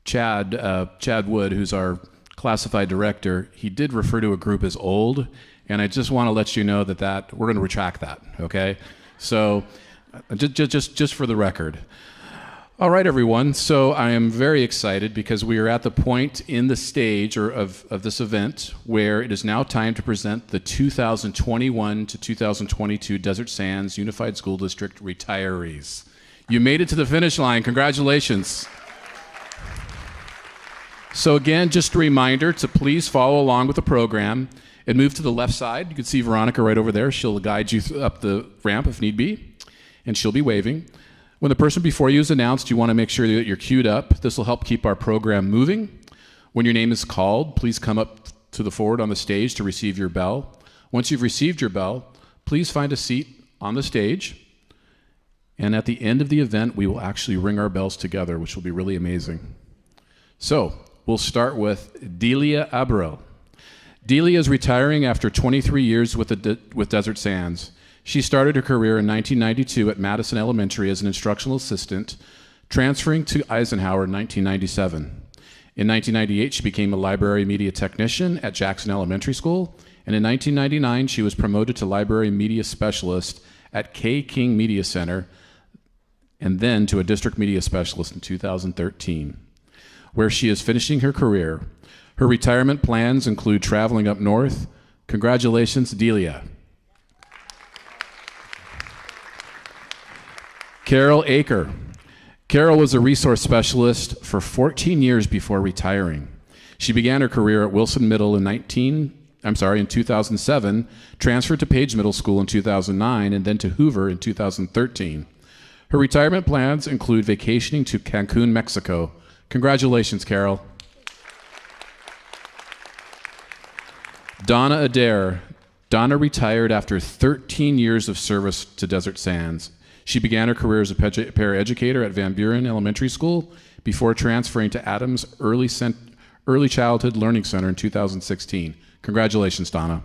Chad Wood, who's our classified director, he did refer to a group as old, and I just want to let you know that we're going to retract that, okay? So just for the record. All right, everyone, so I am very excited because we are at the point in the stage of this event where it is now time to present the 2021 to 2022 Desert Sands Unified School District retirees. You made it to the finish line. Congratulations. So again, just a reminder to please follow along with the program and move to the left side. You can see Veronica right over there. She'll guide you up the ramp if need be, and she'll be waving. When the person before you is announced, you want to make sure that you're queued up. This will help keep our program moving. When your name is called, please come up to the forward on the stage to receive your bell. Once you've received your bell, please find a seat on the stage. And at the end of the event, we will actually ring our bells together, which will be really amazing. So we'll start with Delia Abro. Delia is retiring after 23 years with Desert Sands. She started her career in 1992 at Madison Elementary as an instructional assistant, transferring to Eisenhower in 1997. In 1998, she became a library media technician at Jackson Elementary School, and in 1999, she was promoted to library media specialist at K. King Media Center, and then to a district media specialist in 2013, where she is finishing her career. Her retirement plans include traveling up north. Congratulations, Delia. Carol Aker. Carol was a resource specialist for 14 years before retiring. She began her career at Wilson Middle in 2007, transferred to Page Middle School in 2009, and then to Hoover in 2013. Her retirement plans include vacationing to Cancun, Mexico. Congratulations, Carol. Donna Adair. Donna retired after 13 years of service to Desert Sands. She began her career as a paraeducator at Van Buren Elementary School before transferring to Adams Early Childhood Learning Center in 2016. Congratulations, Donna.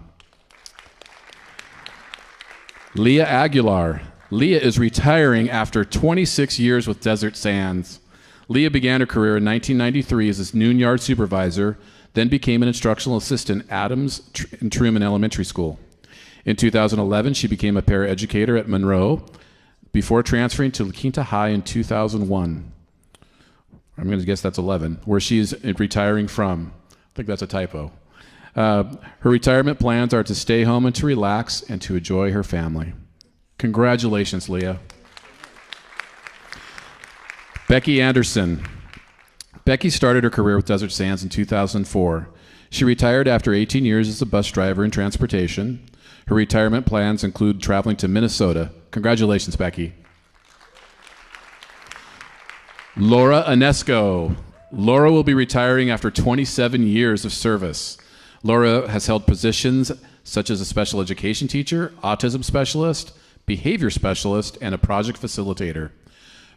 Leah Aguilar. Leah is retiring after 26 years with Desert Sands. Leah began her career in 1993 as a noon yard supervisor, then became an instructional assistant at Adams and Truman Elementary School. In 2011, she became a paraeducator at Monroe before transferring to La Quinta High in 2001. I'm going to guess that's 11, where she's retiring from. I think that's a typo. Her retirement plans are to stay home and to relax and to enjoy her family. Congratulations, Leah. Becky Anderson. Becky started her career with Desert Sands in 2004. She retired after 18 years as a bus driver in transportation. Her retirement plans include traveling to Minnesota. Congratulations, Becky. Laura Anesco. Laura will be retiring after 27 years of service. Laura has held positions such as a special education teacher, autism specialist, behavior specialist, and a project facilitator.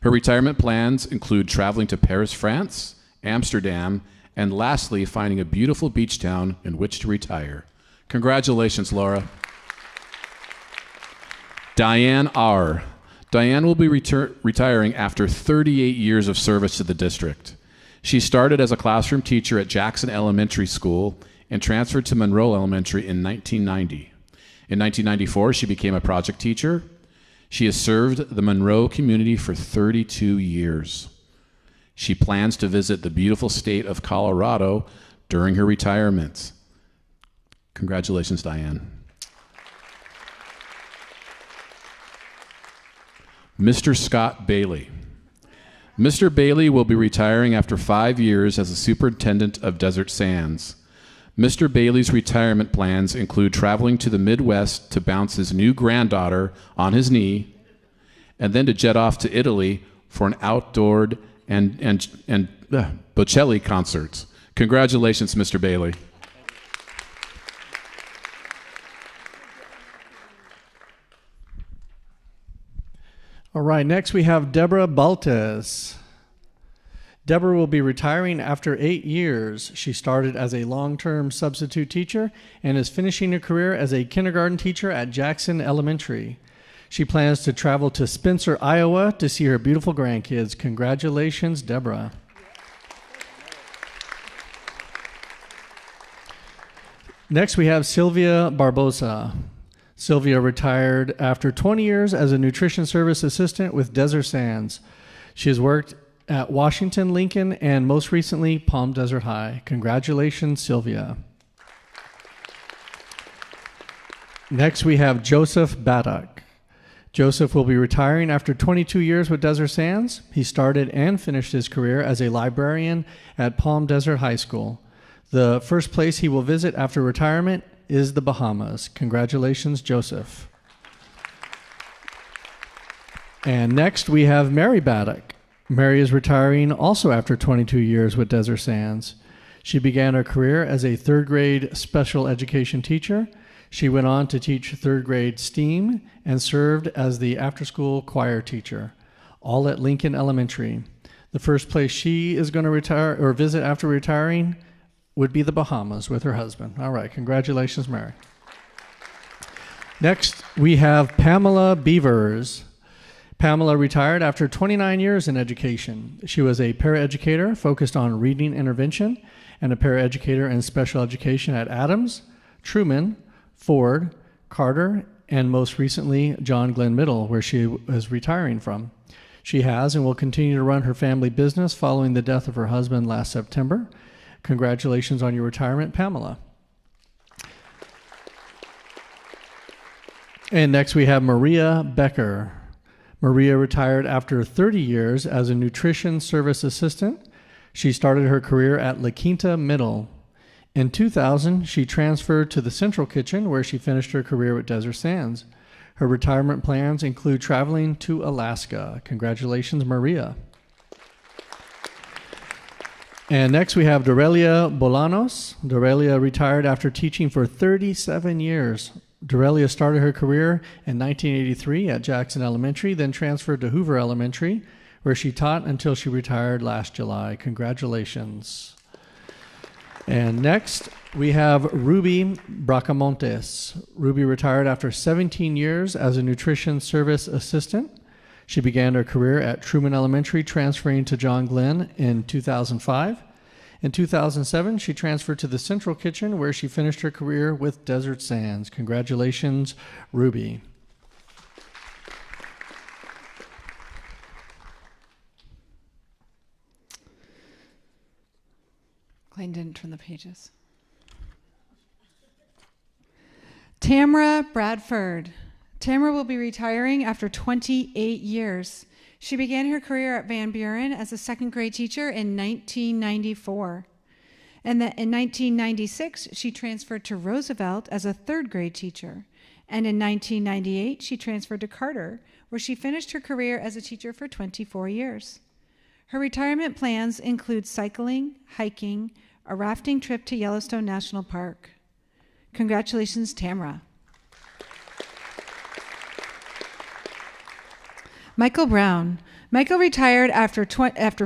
Her retirement plans include traveling to Paris, France, Amsterdam, and lastly, finding a beautiful beach town in which to retire. Congratulations, Laura. Diane R. Diane will be retiring after 38 years of service to the district. She started as a classroom teacher at Jackson Elementary School and transferred to Monroe Elementary in 1990. In 1994, she became a project teacher. She has served the Monroe community for 32 years. She plans to visit the beautiful state of Colorado during her retirement. Congratulations, Diane. Mr. Scott Bailey. Mr. Bailey will be retiring after 5 years as the superintendent of Desert Sands. Mr. Bailey's retirement plans include traveling to the Midwest to bounce his new granddaughter on his knee, and then to jet off to Italy for an outdoor and Bocelli concerts. Congratulations, Mr. Bailey. All right, next we have Deborah Baltes. Deborah will be retiring after 8 years. She started as a long-term substitute teacher and is finishing her career as a kindergarten teacher at Jackson Elementary. She plans to travel to Spencer, Iowa to see her beautiful grandkids. Congratulations, Deborah. Next we have Silvia Barbosa. Silvia retired after 20 years as a nutrition service assistant with Desert Sands. She has worked at Washington, Lincoln, and most recently, Palm Desert High. Congratulations, Silvia. Next, we have Joseph Baddock. Joseph will be retiring after 22 years with Desert Sands. He started and finished his career as a librarian at Palm Desert High School. The first place he will visit after retirement is the Bahamas. Congratulations, Joseph. And next we have Mary Baddock. Mary is retiring also after 22 years with Desert Sands. She began her career as a third grade special education teacher. She went on to teach third grade STEAM and served as the after-school choir teacher, all at Lincoln Elementary. The first place she is going to retire or visit after retiring would be the Bahamas with her husband. All right, congratulations, Mary. Next, we have Pamela Beavers. Pamela retired after 29 years in education. She was a paraeducator focused on reading intervention and a paraeducator in special education at Adams, Truman, Ford, Carter, and most recently, John Glenn Middle, where she is retiring from. She has and will continue to run her family business following the death of her husband last September. Congratulations on your retirement, Pamela. And next we have Maria Becker. Maria retired after 30 years as a nutrition service assistant. She started her career at La Quinta Middle. In 2000, she transferred to the Central Kitchen, where she finished her career at Desert Sands. Her retirement plans include traveling to Alaska. Congratulations, Maria. And next we have Dorelia Bolanos. Dorelia retired after teaching for 37 years. Dorelia started her career in 1983 at Jackson Elementary, then transferred to Hoover Elementary, where she taught until she retired last July. Congratulations. And next we have Ruby Bracamontes. Ruby retired after 17 years as a nutrition service assistant. She began her career at Truman Elementary, transferring to John Glenn in 2005. In 2007, she transferred to the Central Kitchen, where she finished her career with Desert Sands. Congratulations, Ruby. Clayton didn't turn the pages. Tamara Bradford. Tamara will be retiring after 28 years. She began her career at Van Buren as a second grade teacher in 1994. And then in 1996, she transferred to Roosevelt as a third grade teacher. And in 1998, she transferred to Carter, where she finished her career as a teacher for 24 years. Her retirement plans include cycling, hiking, a rafting trip to Yellowstone National Park. Congratulations, Tamara. Michael Brown. Michael retired after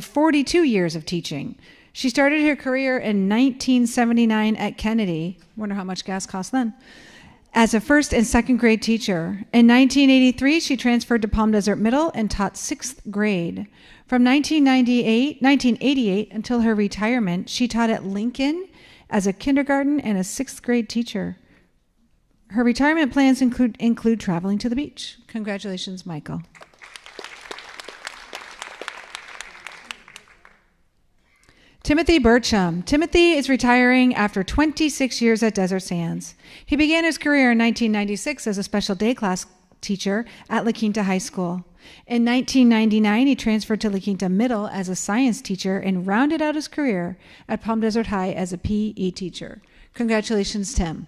42 years of teaching. She started her career in 1979 at Kennedy. Wonder how much gas cost then. As a first and second grade teacher. In 1983, she transferred to Palm Desert Middle and taught 6th grade. From 1988 until her retirement, she taught at Lincoln as a kindergarten and a 6th grade teacher. Her retirement plans include traveling to the beach. Congratulations, Michael. Timothy Burcham. Timothy is retiring after 26 years at Desert Sands. He began his career in 1996 as a special day class teacher at La Quinta High School. In 1999, he transferred to La Quinta Middle as a science teacher and rounded out his career at Palm Desert High as a PE teacher. Congratulations, Tim.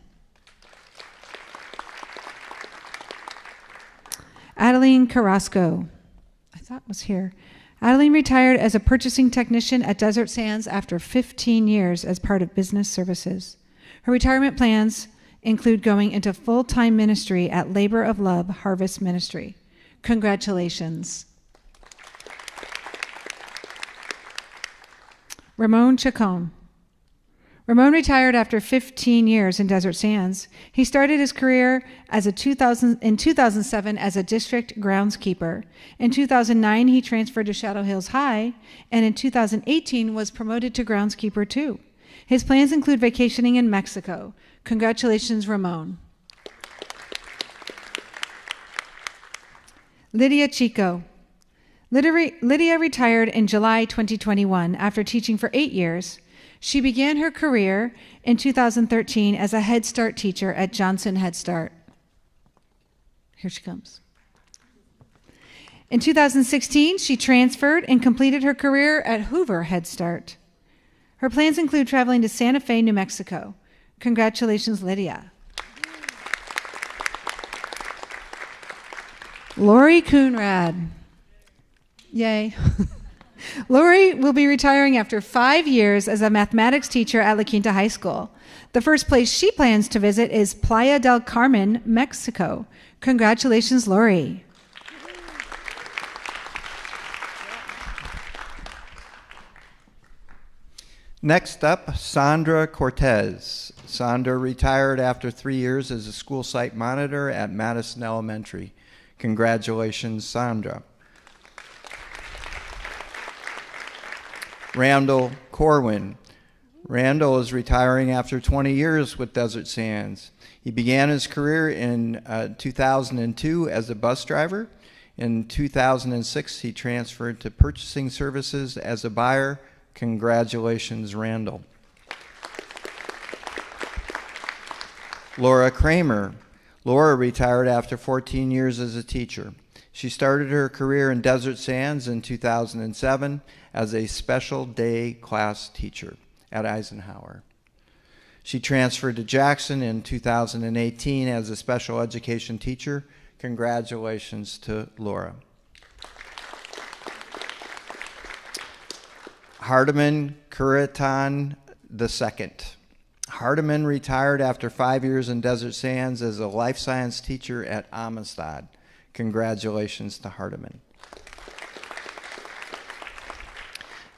Adeline Carrasco. I thought was here. Adeline retired as a purchasing technician at Desert Sands after 15 years as part of business services. Her retirement plans include going into full-time ministry at Labor of Love Harvest Ministry. Congratulations. Ramon Chacon. Ramon retired after 15 years in Desert Sands. He started his career in 2007 as a district groundskeeper. In 2009, he transferred to Shadow Hills High, and in 2018 was promoted to groundskeeper 2. His plans include vacationing in Mexico. Congratulations, Ramon. Lydia Chico. Lydia retired in July 2021 after teaching for 8 years. She began her career in 2013 as a Head Start teacher at Johnson Head Start. Here she comes. In 2016, she transferred and completed her career at Hoover Head Start. Her plans include traveling to Santa Fe, New Mexico. Congratulations, Lydia. Lori Coonrad. Yay. Lori will be retiring after 5 years as a mathematics teacher at La Quinta High School. The first place she plans to visit is Playa del Carmen, Mexico. Congratulations, Lori. Next up, Sandra Cortez. Sandra retired after 3 years as a school site monitor at Madison Elementary. Congratulations, Sandra. Randall Corwin. Randall is retiring after 20 years with Desert Sands. He began his career in 2002 as a bus driver. In 2006, he transferred to purchasing services as a buyer. Congratulations, Randall. Laura Kramer. Laura retired after 14 years as a teacher. She started her career in Desert Sands in 2007 as a special day class teacher at Eisenhower. She transferred to Jackson in 2018 as a special education teacher. Congratulations to Laura. Hardiman Kuritan II. Hardiman retired after 5 years in Desert Sands as a life science teacher at Amistad. Congratulations to Hardiman.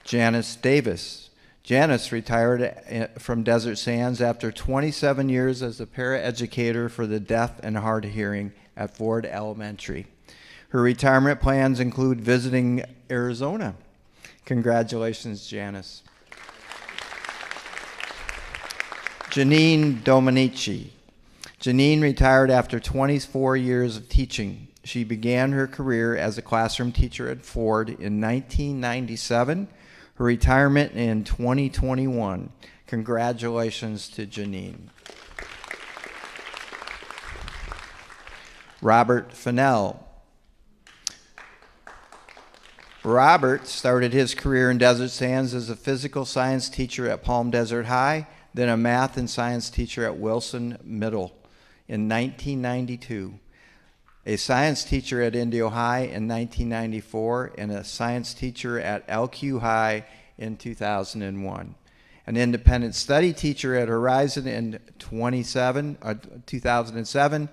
Janice Davis. Janice retired from Desert Sands after 27 years as a paraeducator for the deaf and hard of hearing at Ford Elementary. Her retirement plans include visiting Arizona. Congratulations, Janice. Janine Dominici. Janine retired after 24 years of teaching. She began her career as a classroom teacher at Ford in 1997. Her retirement in 2021. Congratulations to Janine. Robert Fennell. Robert started his career in Desert Sands as a physical science teacher at Palm Desert High, then a math and science teacher at Wilson Middle in 1992, a science teacher at Indio High in 1994, and a science teacher at LQ High in 2001. An independent study teacher at Horizon in 2007,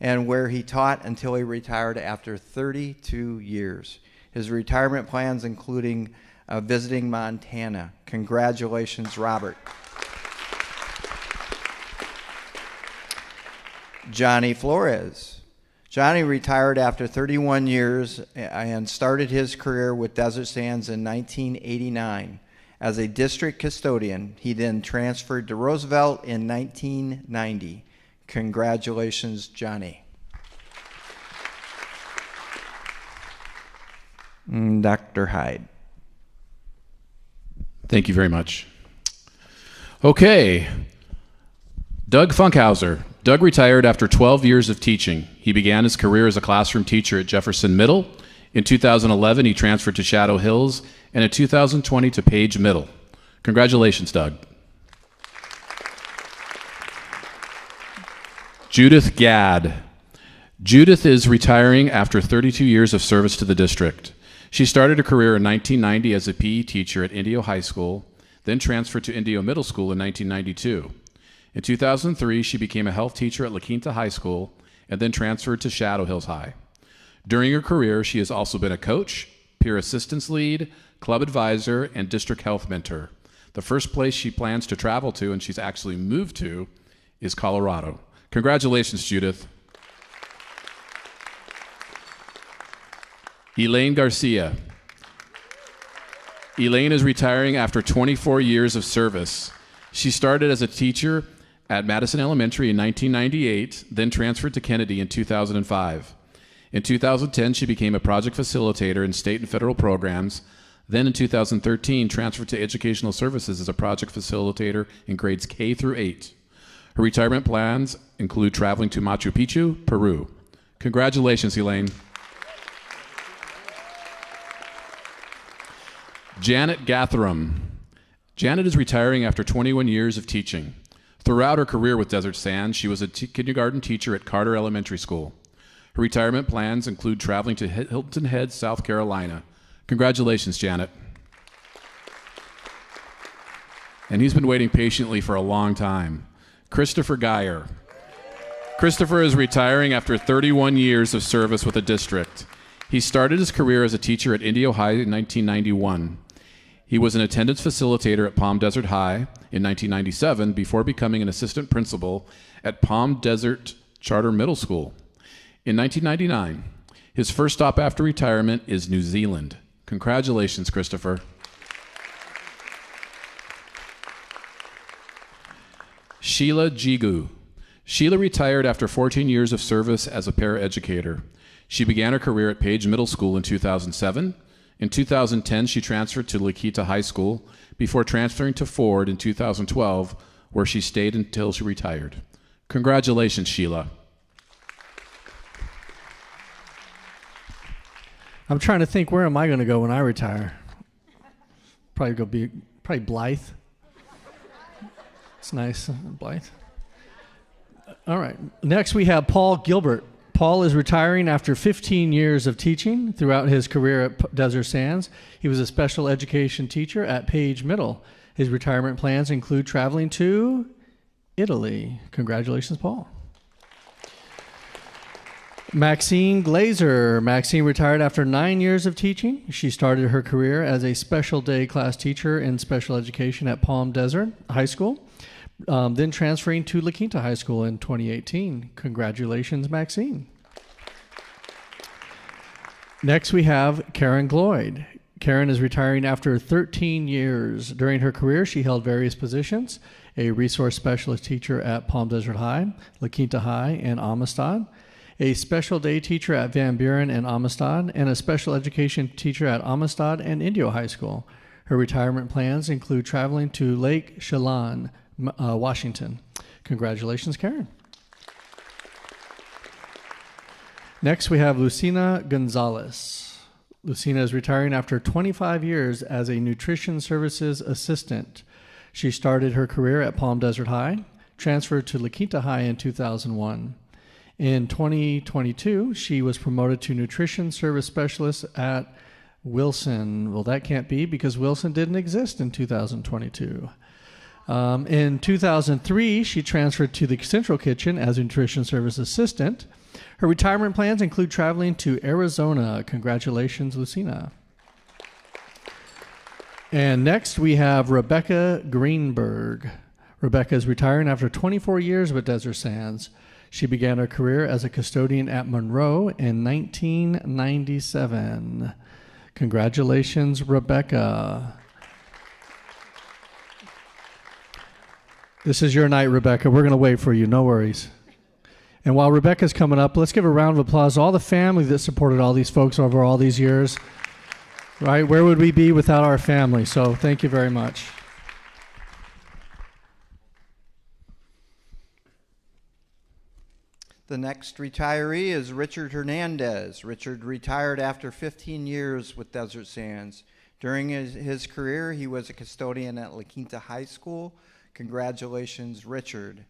and where he taught until he retired after 32 years. His retirement plans including visiting Montana. Congratulations, Robert. Johnny Flores. Johnny retired after 31 years and started his career with Desert Sands in 1989 as a district custodian. He then transferred to Roosevelt in 1990. Congratulations, Johnny. Dr. Hyde. Thank you very much. Okay. Doug Funkhauser. Doug retired after 12 years of teaching. He began his career as a classroom teacher at Jefferson Middle. In 2011, he transferred to Shadow Hills, and in 2020 to Page Middle. Congratulations, Doug. Judith Gad. Judith is retiring after 32 years of service to the district. She started her career in 1990 as a PE teacher at Indio High School, then transferred to Indio Middle School in 1992. In 2003, she became a health teacher at La Quinta High School and then transferred to Shadow Hills High. During her career, she has also been a coach, peer assistance lead, club advisor, and district health mentor. The first place she plans to travel to, and she's actually moved to, is Colorado. Congratulations, Judith. Elaine Garcia. Elaine is retiring after 24 years of service. She started as a teacher at Madison Elementary in 1998, then transferred to Kennedy in 2005. In 2010, she became a project facilitator in state and federal programs. Then in 2013, transferred to Educational Services as a project facilitator in grades K through 8. Her retirement plans include traveling to Machu Picchu, Peru. Congratulations, Elaine. Janet Gathram. Janet is retiring after 21 years of teaching. Throughout her career with Desert Sands, she was a kindergarten teacher at Carter Elementary School. Her retirement plans include traveling to Hilton Head, South Carolina. Congratulations, Janet. And he's been waiting patiently for a long time. Christopher Geyer. Christopher is retiring after 31 years of service with the district. He started his career as a teacher at Indio High in 1991. He was an attendance facilitator at Palm Desert High in 1997 before becoming an assistant principal at Palm Desert Charter Middle School. In 1999, his first stop after retirement is New Zealand. Congratulations, Christopher. Sheila Jigu. Sheila retired after 14 years of service as a paraeducator. She began her career at Page Middle School in 2007. In 2010, she transferred to La Quinta High School before transferring to Ford in 2012, where she stayed until she retired. Congratulations, Sheila. I'm trying to think, where am I going to go when I retire? Probably Blythe. It's nice, Blythe. All right. Next, we have Paul Gilbert. Paul is retiring after 15 years of teaching. Throughout his career at Desert Sands, he was a special education teacher at Page Middle. His retirement plans include traveling to Italy. Congratulations, Paul. Maxine Glazer. Maxine retired after 9 years of teaching. She started her career as a special day class teacher in special education at Palm Desert High School, then transferring to La Quinta High School in 2018. Congratulations, Maxine. Next, we have Karen Gloyd. Karen is retiring after 13 years. During her career, she held various positions: a resource specialist teacher at Palm Desert High, La Quinta High, and Amistad, a special day teacher at Van Buren and Amistad, and a special education teacher at Amistad and Indio High School. Her retirement plans include traveling to Lake Chelan, Washington. Congratulations, Karen. Next, we have Lucina Gonzalez. Lucina is retiring after 25 years as a nutrition services assistant. She started her career at Palm Desert High, transferred to La Quinta High in 2001. In 2022, she was promoted to nutrition service specialist at Wilson. Well, that can't be because Wilson didn't exist in 2022. In 2003, she transferred to the Central Kitchen as a nutrition service assistant. Her retirement plans include traveling to Arizona. Congratulations, Lucina. And next we have Rebecca Greenberg. Rebecca is retiring after 24 years with Desert Sands. She began her career as a custodian at Monroe in 1997. Congratulations, Rebecca. This is your night, Rebecca. We're going to wait for you. No worries. And while Rebecca's coming up, let's give a round of applause to all the family that supported all these folks over all these years. Right? Where would we be without our family? So thank you very much. The next retiree is Richard Hernandez. Richard retired after 15 years with Desert Sands. During his career, he was a custodian at La Quinta High School. Congratulations, Richard.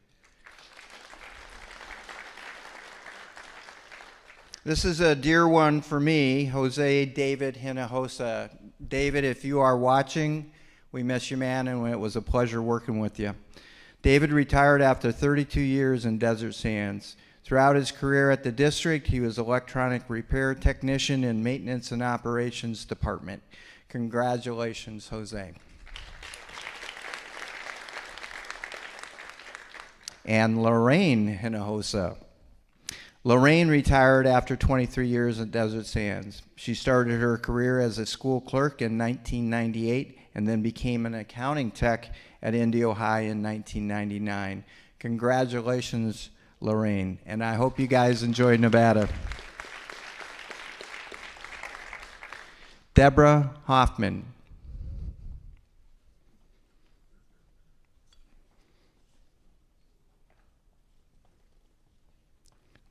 This is a dear one for me, Jose David Hinojosa. David, if you are watching, we miss you, man, and it was a pleasure working with you. David retired after 32 years in Desert Sands. Throughout his career at the district, he was electronic repair technician in maintenance and operations department. Congratulations, Jose. And Lorraine Hinojosa. Lorraine retired after 23 years at Desert Sands. She started her career as a school clerk in 1998 and then became an accounting tech at Indio High in 1999. Congratulations, Lorraine, and I hope you guys enjoyed Nevada. Deborah Hoffman.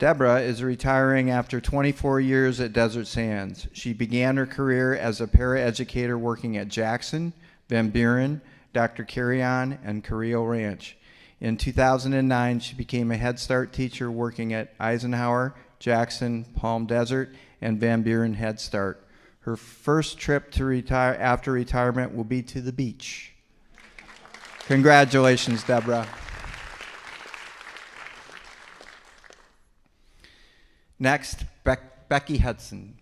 Deborah is retiring after 24 years at Desert Sands. She began her career as a paraeducator working at Jackson, Van Buren, Dr. Carrion, and Carrillo Ranch. In 2009, she became a Head Start teacher working at Eisenhower, Jackson, Palm Desert, and Van Buren Head Start. Her first trip to retire after retirement will be to the beach. Congratulations, Deborah. Next, Becky Hudson.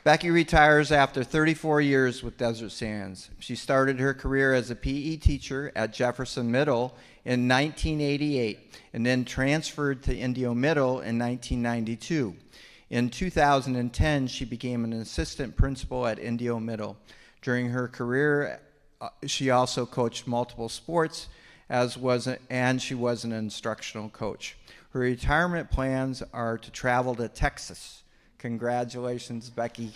Becky retires after 34 years with Desert Sands. She started her career as a PE teacher at Jefferson Middle in 1988 and then transferred to Indio Middle in 1992. In 2010, she became an assistant principal at Indio Middle. During her career, she also coached multiple sports, and she was an instructional coach. Her retirement plans are to travel to Texas. Congratulations, Becky.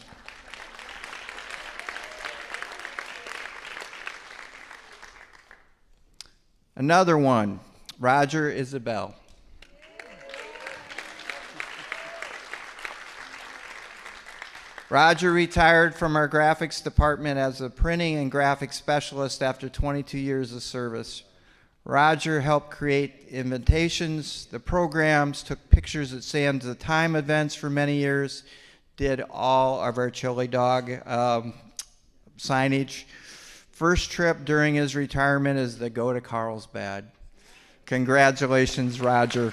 Another one, Roger Isabel. Roger retired from our graphics department as a printing and graphics specialist after 22 years of service. Roger helped create invitations, the programs, took pictures at Sands of Time events for many years, did all of our chili dog signage. First trip during his retirement is to go to Carlsbad. Congratulations, Roger.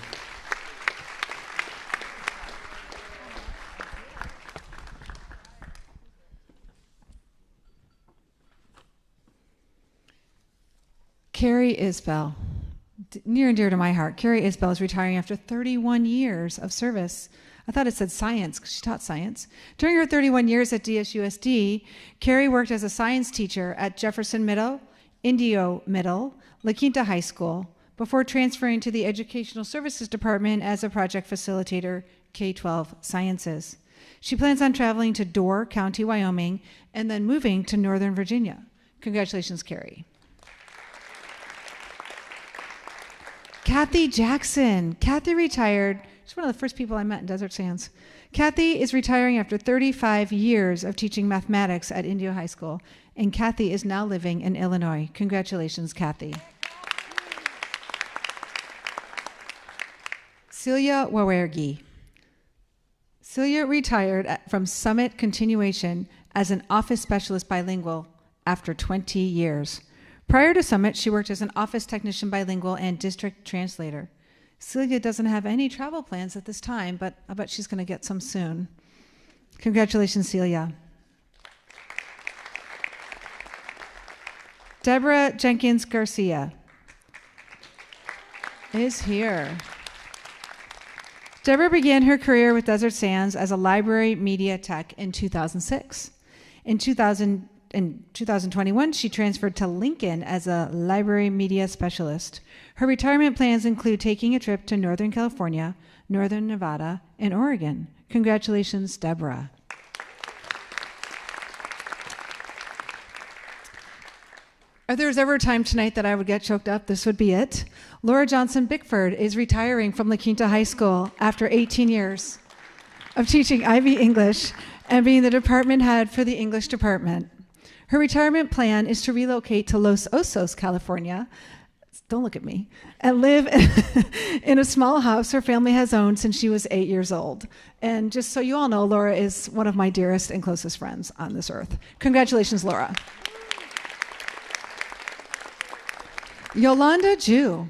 Carrie Isbell, near and dear to my heart. Carrie Isbell is retiring after 31 years of service. I thought it said science because she taught science. During her 31 years at DSUSD, Carrie worked as a science teacher at Jefferson Middle, Indio Middle, La Quinta High School, before transferring to the Educational Services Department as a project facilitator, K-12 Sciences. She plans on traveling to Door County, Wyoming, and then moving to Northern Virginia. Congratulations, Carrie. Kathy Jackson. Kathy retired. She's one of the first people I met in Desert Sands. Kathy is retiring after 35 years of teaching mathematics at Indio High School, and Kathy is now living in Illinois. Congratulations, Kathy. Celia Wawergi. Celia retired from Summit Continuation as an office specialist bilingual after 20 years. Prior to Summit, she worked as an office technician bilingual and district translator. Celia doesn't have any travel plans at this time, but I bet she's going to get some soon. Congratulations, Celia. Deborah Jenkins Garcia is here. Deborah began her career with Desert Sands as a library media tech in 2006. In 2021, she transferred to Lincoln as a library media specialist. Her retirement plans include taking a trip to Northern California, Northern Nevada, and Oregon. Congratulations, Deborah. If there was ever a time tonight that I would get choked up, this would be it. Laura Johnson Bickford is retiring from La Quinta High School after 18 years of teaching IB English and being the department head for the English department. Her retirement plan is to relocate to Los Osos, California, don't look at me, and live in a small house her family has owned since she was 8 years old. And just so you all know, Laura is one of my dearest and closest friends on this earth. Congratulations, Laura. Yolanda Jew.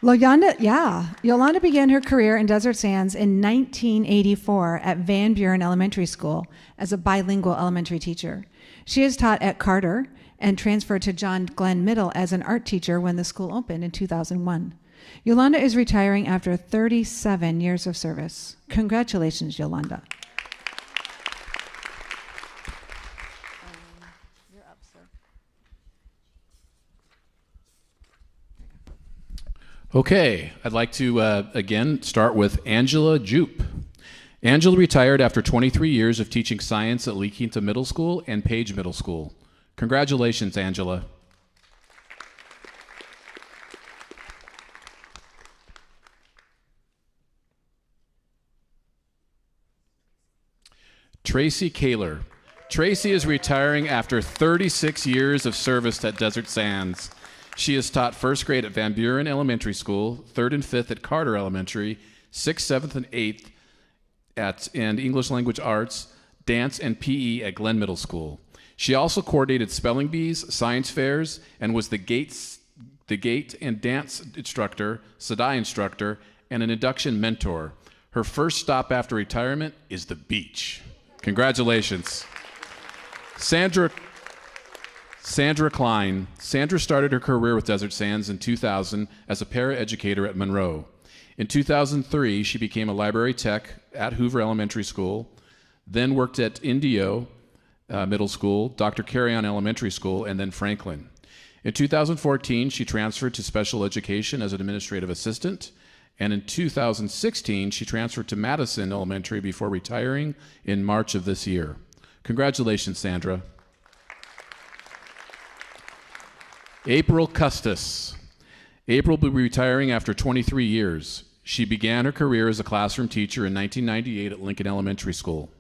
Yolanda began her career in Desert Sands in 1984 at Van Buren Elementary School as a bilingual elementary teacher. She has taught at Carter and transferred to John Glenn Middle as an art teacher when the school opened in 2001. Yolanda is retiring after 37 years of service. Congratulations, Yolanda. You're up, sir. Okay, I'd like to again start with Angela Jupe. Angela retired after 23 years of teaching science at La Quinta Middle School and Page Middle School. Congratulations, Angela. Tracy Kaler. Tracy is retiring after 36 years of service at Desert Sands. She has taught first grade at Van Buren Elementary School, 3rd and 5th at Carter Elementary, 6th, 7th, and 8th and English Language Arts, dance, and PE at Glenn Middle School. She also coordinated spelling bees, science fairs, and was the gate and dance instructor, Sadai instructor, and an induction mentor. Her first stop after retirement is the beach. Congratulations. Sandra Klein. Sandra started her career with Desert Sands in 2000 as a paraeducator at Monroe. In 2003, she became a library tech at Hoover Elementary School, then worked at Indio Middle School, Dr. Carrion Elementary School, and then Franklin. In 2014, she transferred to special education as an administrative assistant, and in 2016, she transferred to Madison Elementary before retiring in March of this year. Congratulations, Sandra. April Custis. April will be retiring after 23 years. She began her career as a classroom teacher in 1998 at Lincoln Elementary School.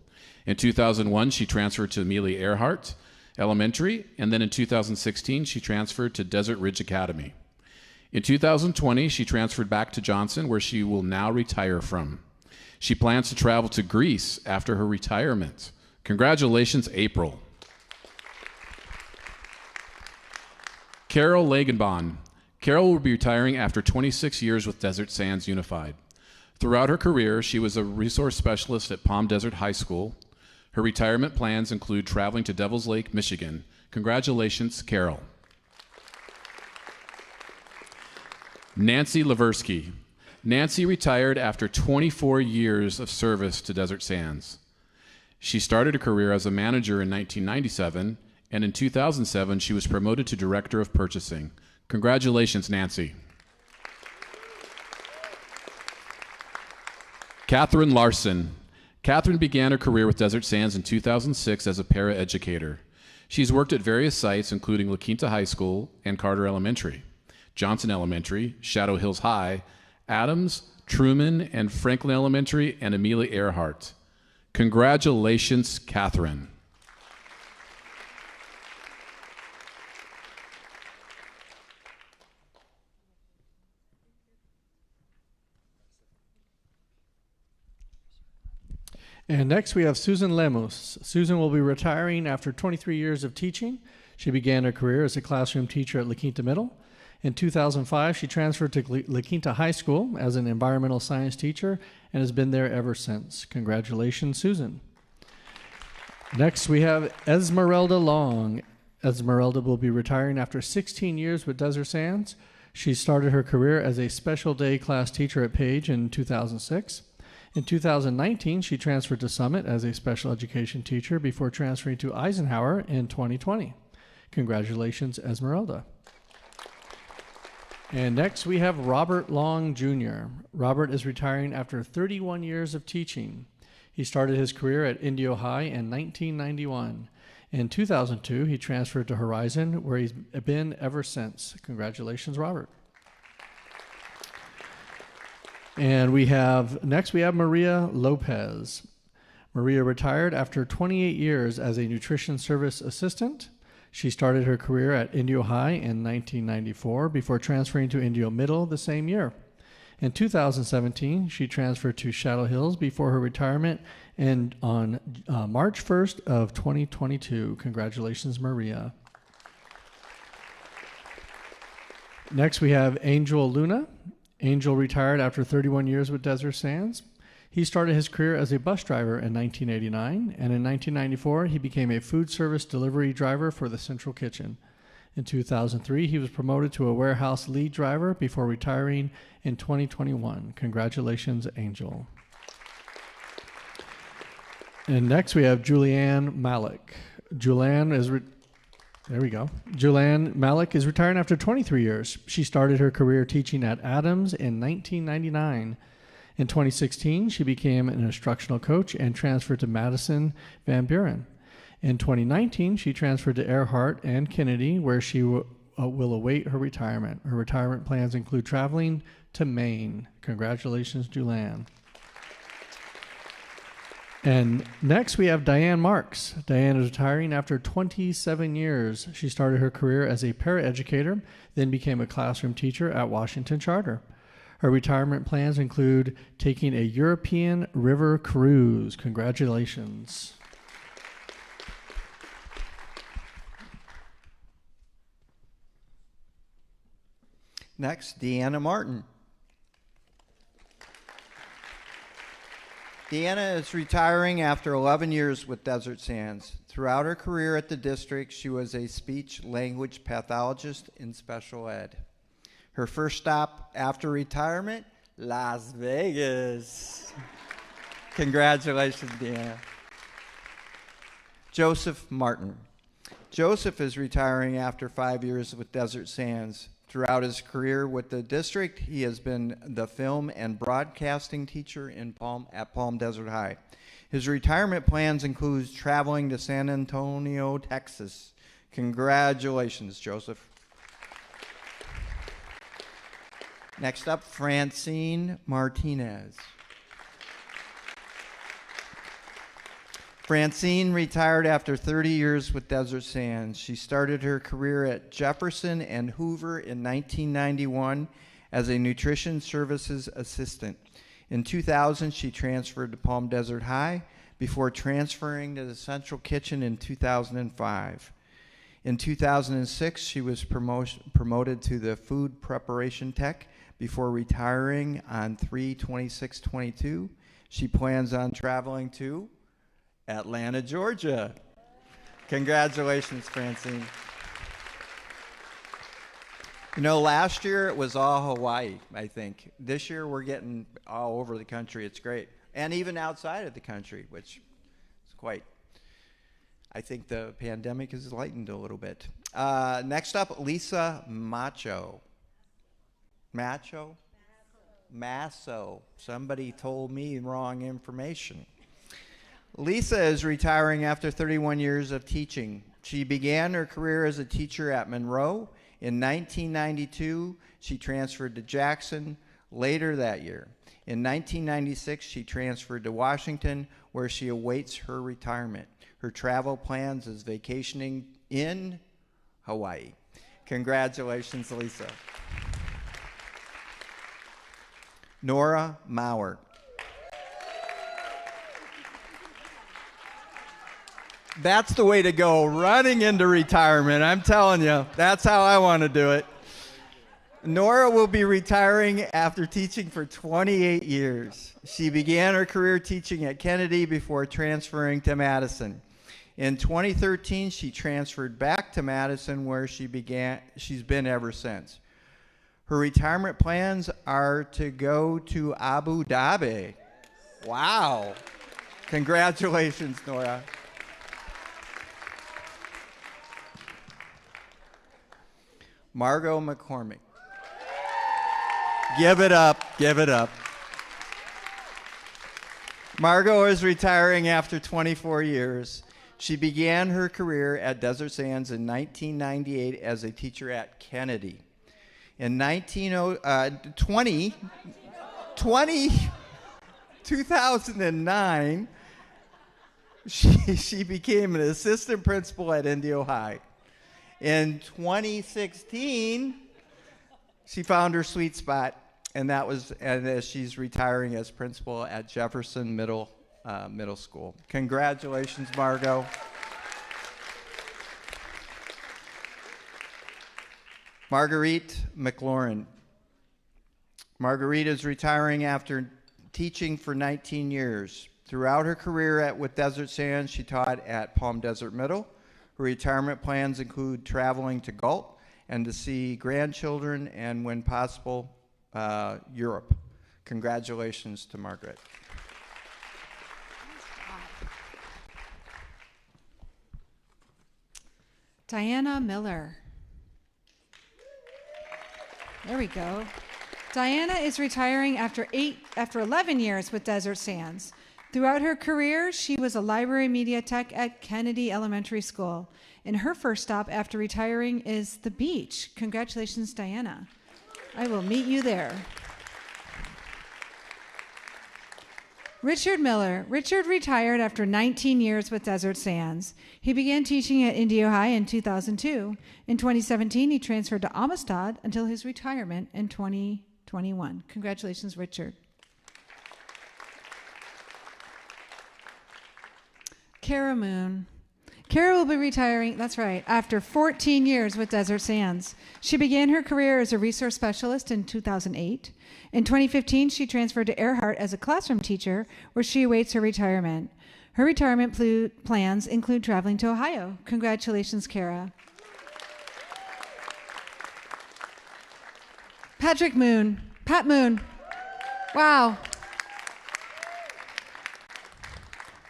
In 2001, she transferred to Amelia Earhart Elementary, and then in 2016, she transferred to Desert Ridge Academy. In 2020, she transferred back to Johnson, where she will now retire from. She plans to travel to Greece after her retirement. Congratulations, April. Carol Lagenbahn. Carol will be retiring after 26 years with Desert Sands Unified. Throughout her career, she was a resource specialist at Palm Desert High School. Her retirement plans include traveling to Devils Lake, Michigan. Congratulations, Carol. Nancy Leversky. Nancy retired after 24 years of service to Desert Sands. She started a career as a manager in 1997, and in 2007, she was promoted to Director of Purchasing. Congratulations, Nancy. Catherine Larson. Catherine began her career with Desert Sands in 2006 as a paraeducator. She's worked at various sites, including La Quinta High School and Carter Elementary, Johnson Elementary, Shadow Hills High, Adams, Truman, and Franklin Elementary, and Amelia Earhart. Congratulations, Catherine. And next we have Susan Lemos. Susan will be retiring after 23 years of teaching. She began her career as a classroom teacher at La Quinta Middle. In 2005, she transferred to La Quinta High School as an environmental science teacher and has been there ever since. Congratulations, Susan. Next, we have Esmerelda Long. Esmerelda will be retiring after 16 years with Desert Sands. She started her career as a special day class teacher at Page in 2006. In 2019, she transferred to Summit as a special education teacher before transferring to Eisenhower in 2020. Congratulations, Esmeralda. And next, we have Robert Long, Jr. Robert is retiring after 31 years of teaching. He started his career at Indio High in 1991. In 2002, he transferred to Horizon, where he's been ever since. Congratulations, Robert. And next we have Maria Lopez. Maria retired after 28 years as a nutrition service assistant. She started her career at Indio High in 1994 before transferring to Indio Middle the same year. In 2017, she transferred to Shadow Hills before her retirement and on March 1st of 2022. Congratulations, Maria. Next, we have Angel Luna. Angel retired after 31 years with Desert Sands. He started his career as a bus driver in 1989, and in 1994, he became a food service delivery driver for the Central Kitchen. In 2003, he was promoted to a warehouse lead driver before retiring in 2021. Congratulations, Angel. And next we have Julianne Malik. Julianne Malik is retiring after 23 years. She started her career teaching at Adams in 1999. In 2016, she became an instructional coach and transferred to Madison Van Buren. In 2019, she transferred to Earhart and Kennedy, where she will await her retirement. Her retirement plans include traveling to Maine. Congratulations, Julianne. And next we have Diane Marks. Diane is retiring after 27 years. She started her career as a paraeducator, then became a classroom teacher at Washington Charter. Her retirement plans include taking a European river cruise. Congratulations. Next, Deanna Martin. Deanna is retiring after 11 years with Desert Sands. Throughout her career at the district, she was a speech-language pathologist in special ed. Her first stop after retirement, Las Vegas. Congratulations, Deanna. Joseph Martin. Joseph is retiring after 5 years with Desert Sands. Throughout his career with the district, he has been the film and broadcasting teacher at Palm Desert High. His retirement plans include traveling to San Antonio, Texas. Congratulations, Joseph. Next up, Francine Martinez. Francine retired after 30 years with Desert Sands. She started her career at Jefferson and Hoover in 1991 as a nutrition services assistant. In 2000, she transferred to Palm Desert High before transferring to the Central Kitchen in 2005. In 2006, she was promoted to the food preparation tech before retiring on 3/26/22. She plans on traveling to Atlanta, Georgia. Congratulations, Francine. You know, last year it was all Hawaii, I think. This year we're getting all over the country. It's great. And even outside of the country, which is quite, I think the pandemic has lightened a little bit. Next up, Lisa Macho. Masso. Somebody told me wrong information. Lisa is retiring after 31 years of teaching. She began her career as a teacher at Monroe. In 1992, she transferred to Jackson later that year. In 1996, she transferred to Washington, where she awaits her retirement. Her travel plans is vacationing in Hawaii. Congratulations, Lisa. Nora Maurer. That's the way to go, running into retirement. I'm telling you, that's how I want to do it. Nora will be retiring after teaching for 28 years. She began her career teaching at Kennedy before transferring to Madison. In 2013, she transferred back to Madison, where she's been ever since. Her retirement plans are to go to Abu Dhabi. Wow. Congratulations, Nora. Margot McCormick. Give it up, give it up. Margot is retiring after 24 years. She began her career at Desert Sands in 1998 as a teacher at Kennedy. In 2009, she became an assistant principal at Indio High. In 2016, she found her sweet spot, and she's retiring as principal at Jefferson Middle School. Congratulations, Margot. Marguerite McLaurin. Marguerite is retiring after teaching for 19 years. Throughout her career with Desert Sands, she taught at Palm Desert Middle. Her retirement plans include traveling to Galt and to see grandchildren and, when possible, Europe. Congratulations to Margaret. Diana Miller. There we go. Diana is retiring after 11 years with Desert Sands. Throughout her career, she was a library media tech at Kennedy Elementary School. And her first stop after retiring is the beach. Congratulations, Diana. I will meet you there. Richard Miller. Richard retired after 19 years with Desert Sands. He began teaching at Indio High in 2002. In 2017, he transferred to Amistad until his retirement in 2021. Congratulations, Richard. Kara Moon. Kara will be retiring, that's right, after 14 years with Desert Sands. She began her career as a resource specialist in 2008. In 2015, she transferred to Earhart as a classroom teacher, where she awaits her retirement. Her retirement plans include traveling to Ohio. Congratulations, Kara. Patrick Moon. Pat Moon. Wow.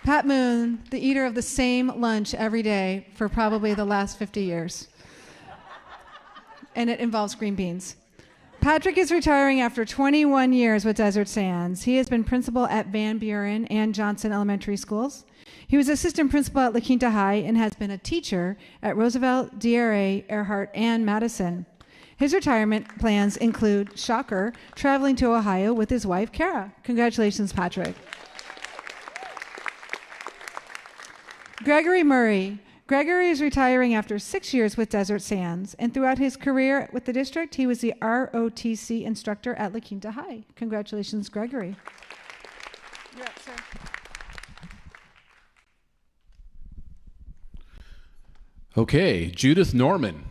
Pat Moon, the eater of the same lunch every day for probably the last 50 years. And it involves green beans. Patrick is retiring after 21 years with Desert Sands. He has been principal at Van Buren and Johnson Elementary Schools. He was assistant principal at La Quinta High and has been a teacher at Roosevelt, DRA, Earhart, and Madison. His retirement plans include, shocker, traveling to Ohio with his wife, Kara. Congratulations, Patrick. Gregory Murray. Gregory is retiring after 6 years with Desert Sands, and throughout his career with the district, he was the ROTC instructor at La Quinta High. Congratulations, Gregory. You're up, sir. Okay, Judith Norman.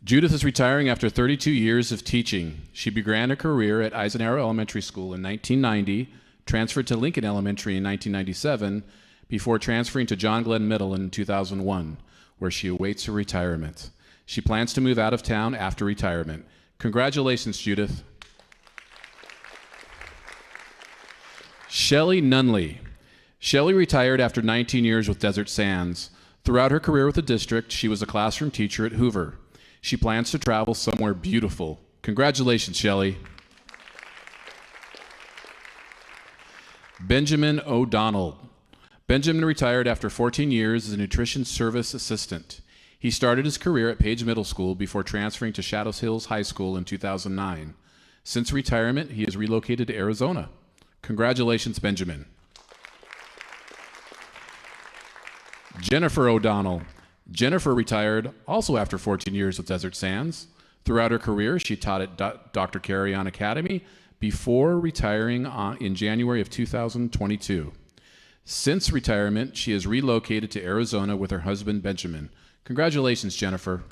Judith is retiring after 32 years of teaching. She began her career at Eisenhower Elementary School in 1990, transferred to Lincoln Elementary in 1997, before transferring to John Glenn Middle in 2001, where she awaits her retirement. She plans to move out of town after retirement. Congratulations, Judith. Shelley Nunley. Shelley retired after 19 years with Desert Sands. Throughout her career with the district, she was a classroom teacher at Hoover. She plans to travel somewhere beautiful. Congratulations, Shelley. Benjamin O'Donnell. Benjamin retired after 14 years as a nutrition service assistant. He started his career at Page Middle School before transferring to Shadows Hills High School in 2009. Since retirement, he has relocated to Arizona. Congratulations, Benjamin. Jennifer O'Donnell. Jennifer retired also after 14 years with Desert Sands. Throughout her career, she taught at Dr. Carrion Academy before retiring in January of 2022. Since retirement, she has relocated to Arizona with her husband, Benjamin. Congratulations, Jennifer.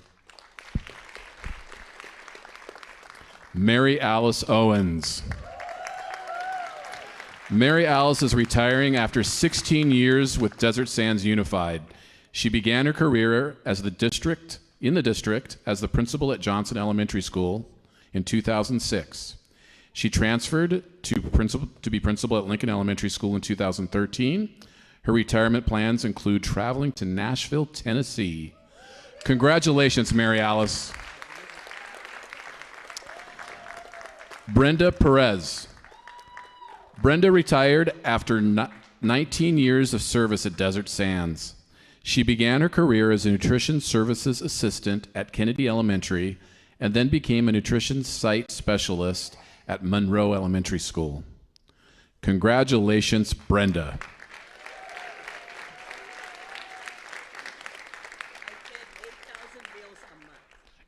Mary Alice Owens. Mary Alice is retiring after 16 years with Desert Sands Unified. She began her career in the district as the principal at Johnson Elementary School in 2006. She transferred to be principal at Lincoln Elementary School in 2013. Her retirement plans include traveling to Nashville, Tennessee. Congratulations, Mary Alice. Brenda Perez. Brenda retired after 19 years of service at Desert Sands. She began her career as a nutrition services assistant at Kennedy Elementary and then became a nutrition site specialist at Monroe Elementary School. Congratulations, Brenda.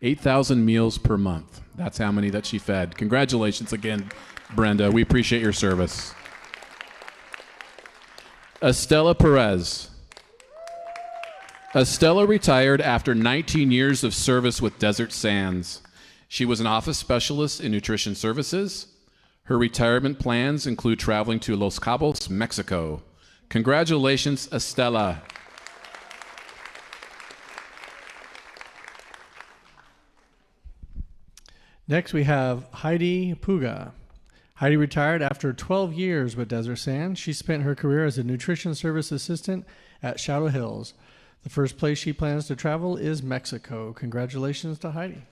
8,000 meals per month. That's how many that she fed. Congratulations again, Brenda. We appreciate your service. Estella Perez. Estella retired after 19 years of service with Desert Sands. She was an office specialist in nutrition services. Her retirement plans include traveling to Los Cabos, Mexico. Congratulations, Estella. Next, we have Heidi Puga. Heidi retired after 12 years with Desert Sands. She spent her career as a nutrition service assistant at Shadow Hills. The first place she plans to travel is Mexico. Congratulations to Heidi.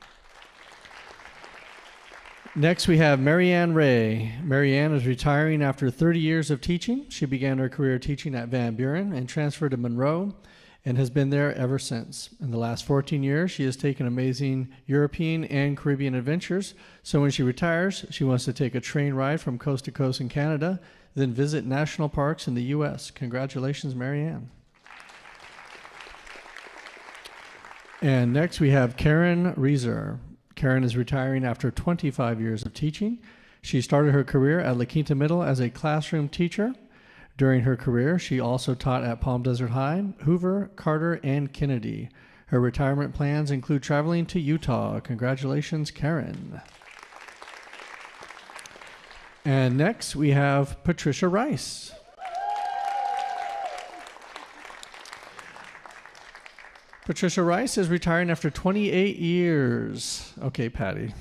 Next, we have Marianne Ray. Marianne is retiring after 30 years of teaching. She began her career teaching at Van Buren and transferred to Monroe and has been there ever since. In the last 14 years, she has taken amazing European and Caribbean adventures. So when she retires, she wants to take a train ride from coast to coast in Canada, then visit national parks in the U.S. Congratulations, Marianne. And next we have Karen Reeser. Karen is retiring after 25 years of teaching. She started her career at La Quinta Middle as a classroom teacher. During her career, she also taught at Palm Desert High, Hoover, Carter, and Kennedy. Her retirement plans include traveling to Utah. Congratulations, Karen. And next we have Patricia Rice. Patricia Rice is retiring after 28 years. Okay, Patty.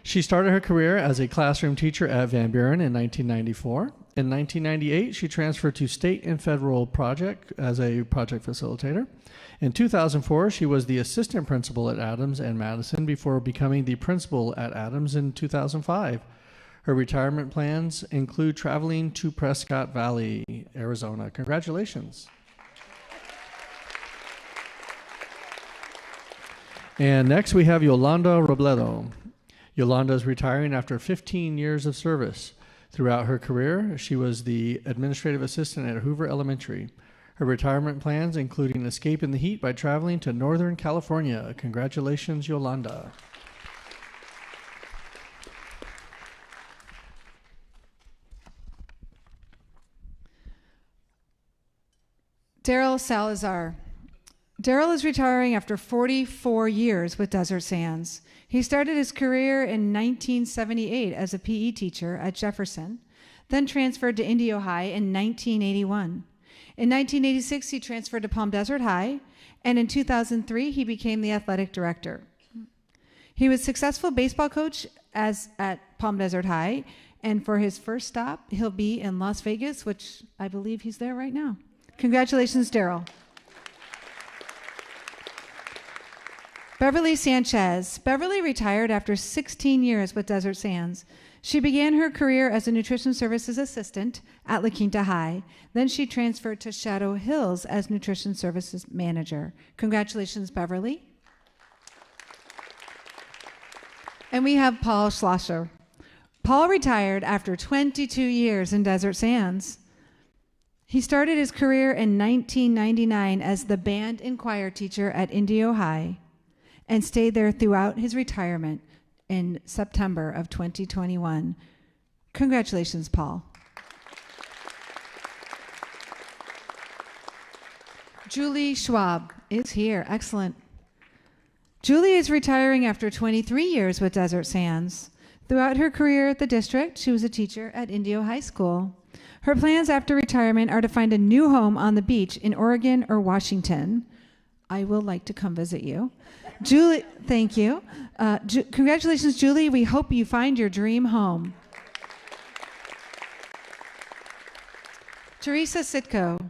She started her career as a classroom teacher at Van Buren in 1994. In 1998, she transferred to state and federal project as a project facilitator. In 2004, she was the assistant principal at Adams and Madison before becoming the principal at Adams in 2005. Her retirement plans include traveling to Prescott Valley, Arizona. Congratulations. And next we have Yolanda Robledo. Yolanda is retiring after 15 years of service. Throughout her career, she was the administrative assistant at Hoover Elementary. Her retirement plans including escaping the heat by traveling to Northern California. Congratulations, Yolanda. Daryl Salazar. Daryl is retiring after 44 years with Desert Sands. He started his career in 1978 as a PE teacher at Jefferson, then transferred to Indio High in 1981. In 1986, he transferred to Palm Desert High, and in 2003, he became the athletic director. He was a successful baseball coach at Palm Desert High, and for his first stop, he'll be in Las Vegas, which I believe he's there right now. Congratulations, Daryl. Beverly Sanchez. Beverly retired after 16 years with Desert Sands. She began her career as a nutrition services assistant at La Quinta High. Then she transferred to Shadow Hills as nutrition services manager. Congratulations, Beverly. And we have Paul Schlosser. Paul retired after 22 years in Desert Sands. He started his career in 1999 as the band and choir teacher at Indio High, and stayed there throughout his retirement in September of 2021. Congratulations, Paul. Julie Schwab is here. Excellent. Julie is retiring after 23 years with Desert Sands. Throughout her career at the district, she was a teacher at Indio High School. Her plans after retirement are to find a new home on the beach in Oregon or Washington. I will like to come visit you. Julie, thank you. Congratulations, Julie. We hope you find your dream home. Teresa Sitko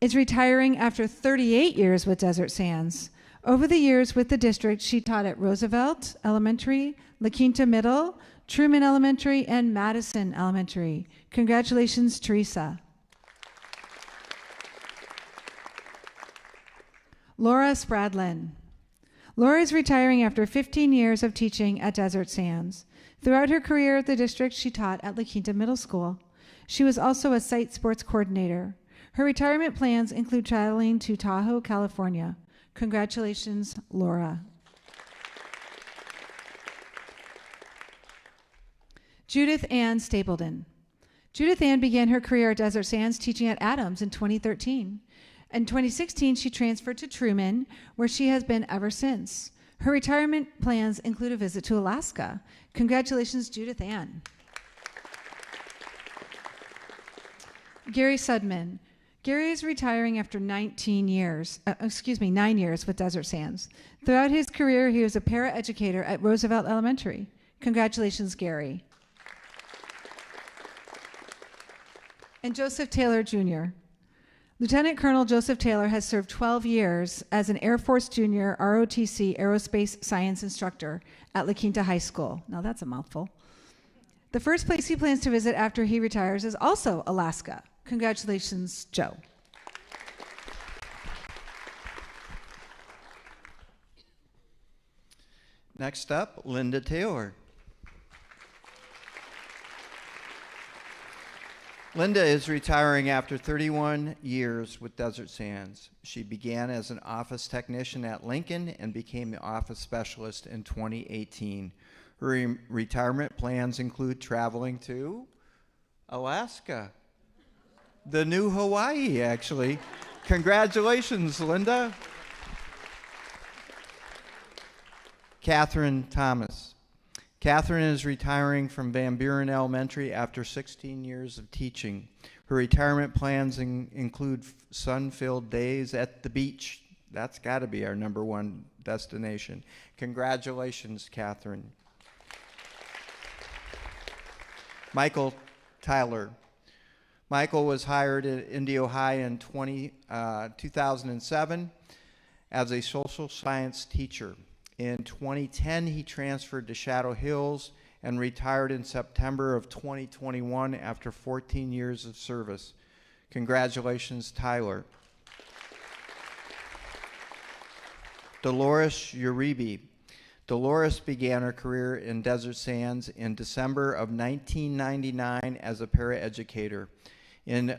is retiring after 38 years with Desert Sands. Over the years with the district, she taught at Roosevelt Elementary, La Quinta Middle, Truman Elementary, and Madison Elementary. Congratulations, Teresa. Laura Spradlin. Laura is retiring after 15 years of teaching at Desert Sands. Throughout her career at the district, she taught at La Quinta Middle School. She was also a site sports coordinator. Her retirement plans include traveling to Tahoe, California. Congratulations, Laura. Judith Ann Stapleton. Judith Ann began her career at Desert Sands teaching at Adams in 2013. In 2016, she transferred to Truman, where she has been ever since. Her retirement plans include a visit to Alaska. Congratulations, Judith Ann. Gary Sudman. Gary is retiring after 9 years with Desert Sands. Throughout his career, he was a para-educator at Roosevelt Elementary. Congratulations, Gary. And Joseph Taylor, Jr. Lieutenant Colonel Joseph Taylor has served 12 years as an Air Force Junior ROTC Aerospace Science Instructor at La Quinta High School. Now that's a mouthful. The first place he plans to visit after he retires is also Alaska. Congratulations, Joe. Next up, Linda Taylor. Linda is retiring after 31 years with Desert Sands. She began as an office technician at Lincoln and became the office specialist in 2018. Her retirement plans include traveling to Alaska, the new Hawaii, actually. Congratulations, Linda. Catherine Thomas. Catherine is retiring from Van Buren Elementary after 16 years of teaching. Her retirement plans include sun-filled days at the beach. That's got to be our #1 destination. Congratulations, Catherine. Michael Tyler. Michael was hired at Indio High in 2007 as a social science teacher. In 2010, he transferred to Shadow Hills and retired in September of 2021 after 14 years of service. Congratulations, Tyler. Dolores Uribe. Dolores began her career in Desert Sands in December of 1999 as a paraeducator. In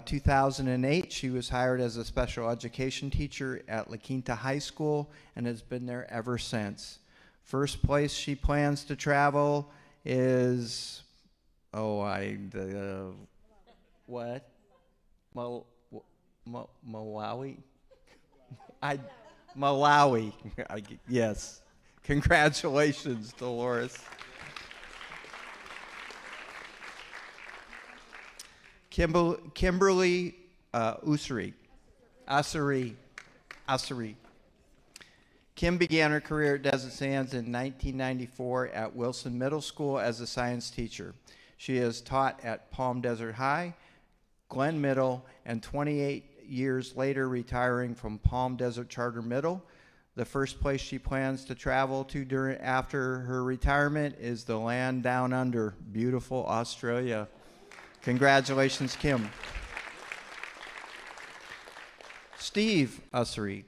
2008, she was hired as a special education teacher at La Quinta High School and has been there ever since. First place she plans to travel is, Malawi? Malawi, yes. Congratulations, Dolores. Kimberly Ussery. Kim began her career at Desert Sands in 1994 at Wilson Middle School as a science teacher. She has taught at Palm Desert High, Glen Middle, and 28 years later retiring from Palm Desert Charter Middle. The first place she plans to travel to after her retirement is the land down under, beautiful Australia. Congratulations, Kim. Steve Ussery.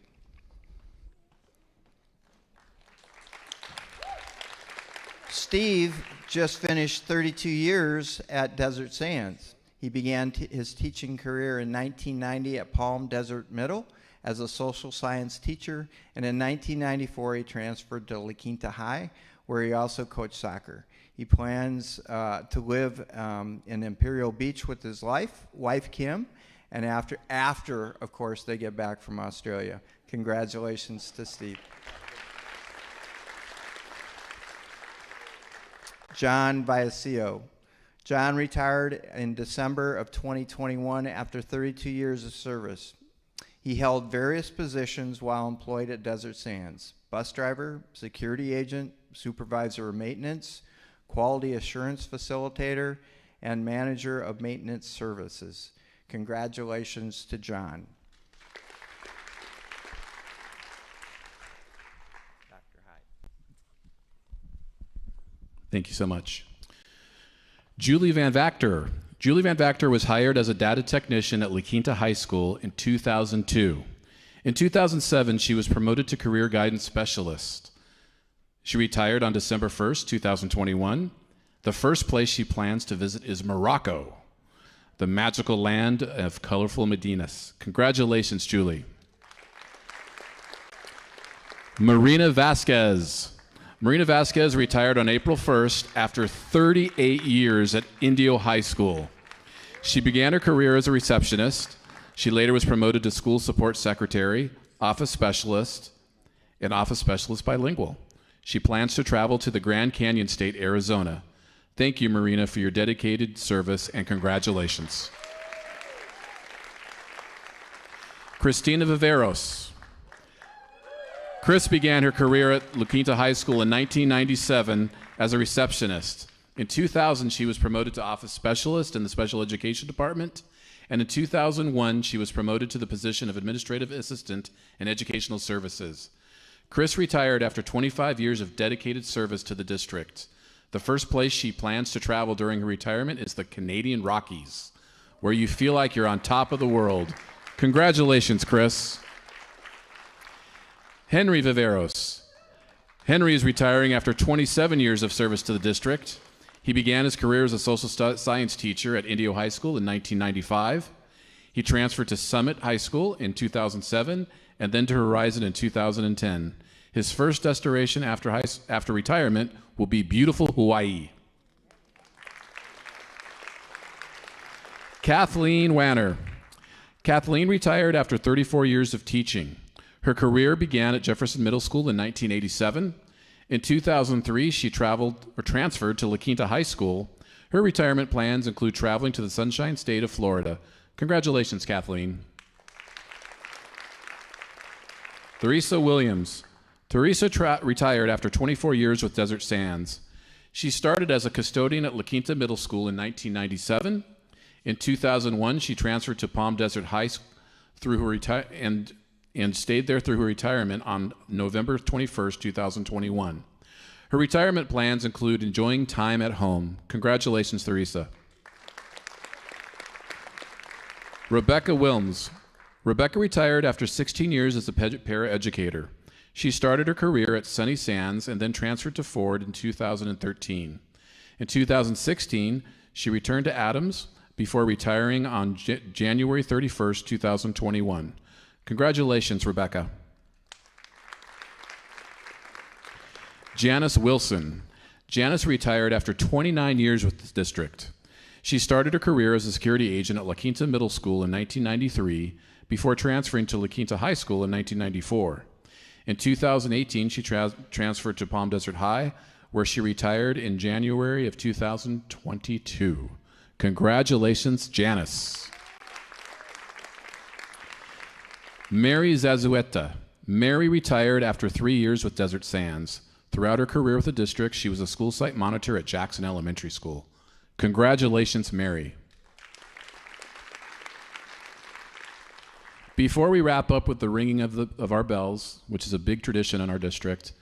Steve just finished 32 years at Desert Sands. He began his teaching career in 1990 at Palm Desert Middle as a social science teacher, and in 1994 he transferred to La Quinta High, where he also coached soccer. He plans to live in Imperial Beach with his wife Kim, and after, of course, they get back from Australia. Congratulations to Steve. John Viacio. John retired in December of 2021 after 32 years of service. He held various positions while employed at Desert Sands: bus driver, security agent, supervisor of maintenance, quality assurance facilitator, and manager of maintenance services. Congratulations to John. Dr. Hyde. Thank you so much. Julie Van Vactor. Julie Van Vactor was hired as a data technician at La Quinta High School in 2002. In 2007, she was promoted to Career Guidance Specialist. She retired on December 1st, 2021. The first place she plans to visit is Morocco, the magical land of colorful Medinas. Congratulations, Julie. Marina Vasquez. Marina Vasquez retired on April 1st after 38 years at Indio High School. She began her career as a receptionist. She later was promoted to school support secretary, office specialist, and office specialist bilingual. She plans to travel to the Grand Canyon State, Arizona. Thank you, Marina, for your dedicated service, and congratulations. Christina Viveros. Chris began her career at La Quinta High School in 1997 as a receptionist. In 2000, she was promoted to office specialist in the special education department, and in 2001, she was promoted to the position of administrative assistant in educational services. Chris retired after 25 years of dedicated service to the district. The first place she plans to travel during her retirement is the Canadian Rockies, where you feel like you're on top of the world. Congratulations, Chris. Henry Viveros. Henry is retiring after 27 years of service to the district. He began his career as a social science teacher at Indio High School in 1995. He transferred to Summit High School in 2007 and then to Horizon in 2010. His first destination after retirement will be beautiful Hawaii. Kathleen Wanner. Kathleen retired after 34 years of teaching. Her career began at Jefferson Middle School in 1987. In 2003, she transferred to La Quinta High School. Her retirement plans include traveling to the Sunshine State of Florida. Congratulations, Kathleen. Theresa Williams. Theresa retired after 24 years with Desert Sands. She started as a custodian at La Quinta Middle School in 1997. In 2001, she transferred to Palm Desert High through her and stayed there through her retirement on November 21st, 2021. Her retirement plans include enjoying time at home. Congratulations, Theresa. Rebecca Wilms. Rebecca retired after 16 years as a paraeducator. She started her career at Sunny Sands and then transferred to Ford in 2013. In 2016, she returned to Adams before retiring on January 31st, 2021. Congratulations, Rebecca. Janice Wilson. Janice retired after 29 years with the district. She started her career as a security agent at La Quinta Middle School in 1993 before transferring to La Quinta High School in 1994. In 2018, she transferred to Palm Desert High, where she retired in January of 2022. Congratulations, Janice. Mary Zazueta. Mary retired after 3 years with Desert Sands. Throughout her career with the district, she was a school site monitor at Jackson Elementary School. Congratulations, Mary. Before we wrap up with the ringing of our bells, which is a big tradition in our district,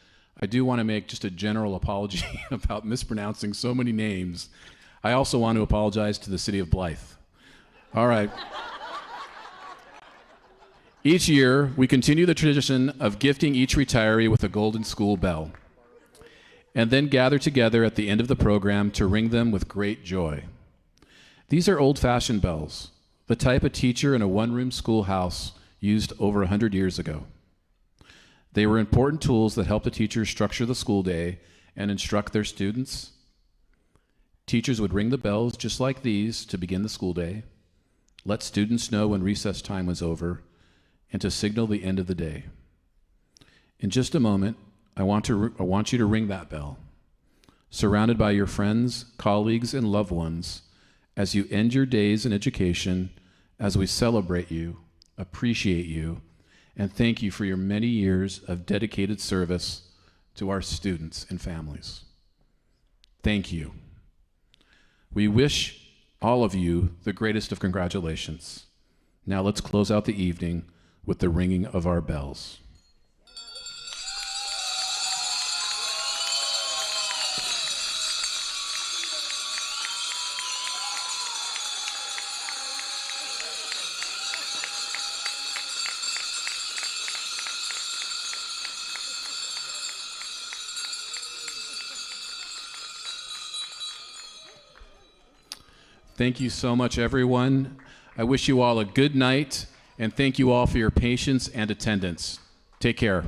I do want to make just a general apology about mispronouncing so many names. I also want to apologize to the city of Blythe. All right. Each year, we continue the tradition of gifting each retiree with a golden school bell, and then gather together at the end of the program to ring them with great joy. These are old-fashioned bells, the type a teacher in a one-room schoolhouse used over 100 years ago. They were important tools that helped the teachers structure the school day and instruct their students. Teachers would ring the bells just like these to begin the school day, let students know when recess time was over, and to signal the end of the day. In just a moment, I want you to ring that bell. surrounded by your friends, colleagues, and loved ones, as you end your days in education, as we celebrate you, appreciate you, and thank you for your many years of dedicated service to our students and families. Thank you. We wish all of you the greatest of congratulations. Now let's close out the evening with the ringing of our bells. Thank you so much, everyone. I wish you all a good night, and thank you all for your patience and attendance. Take care.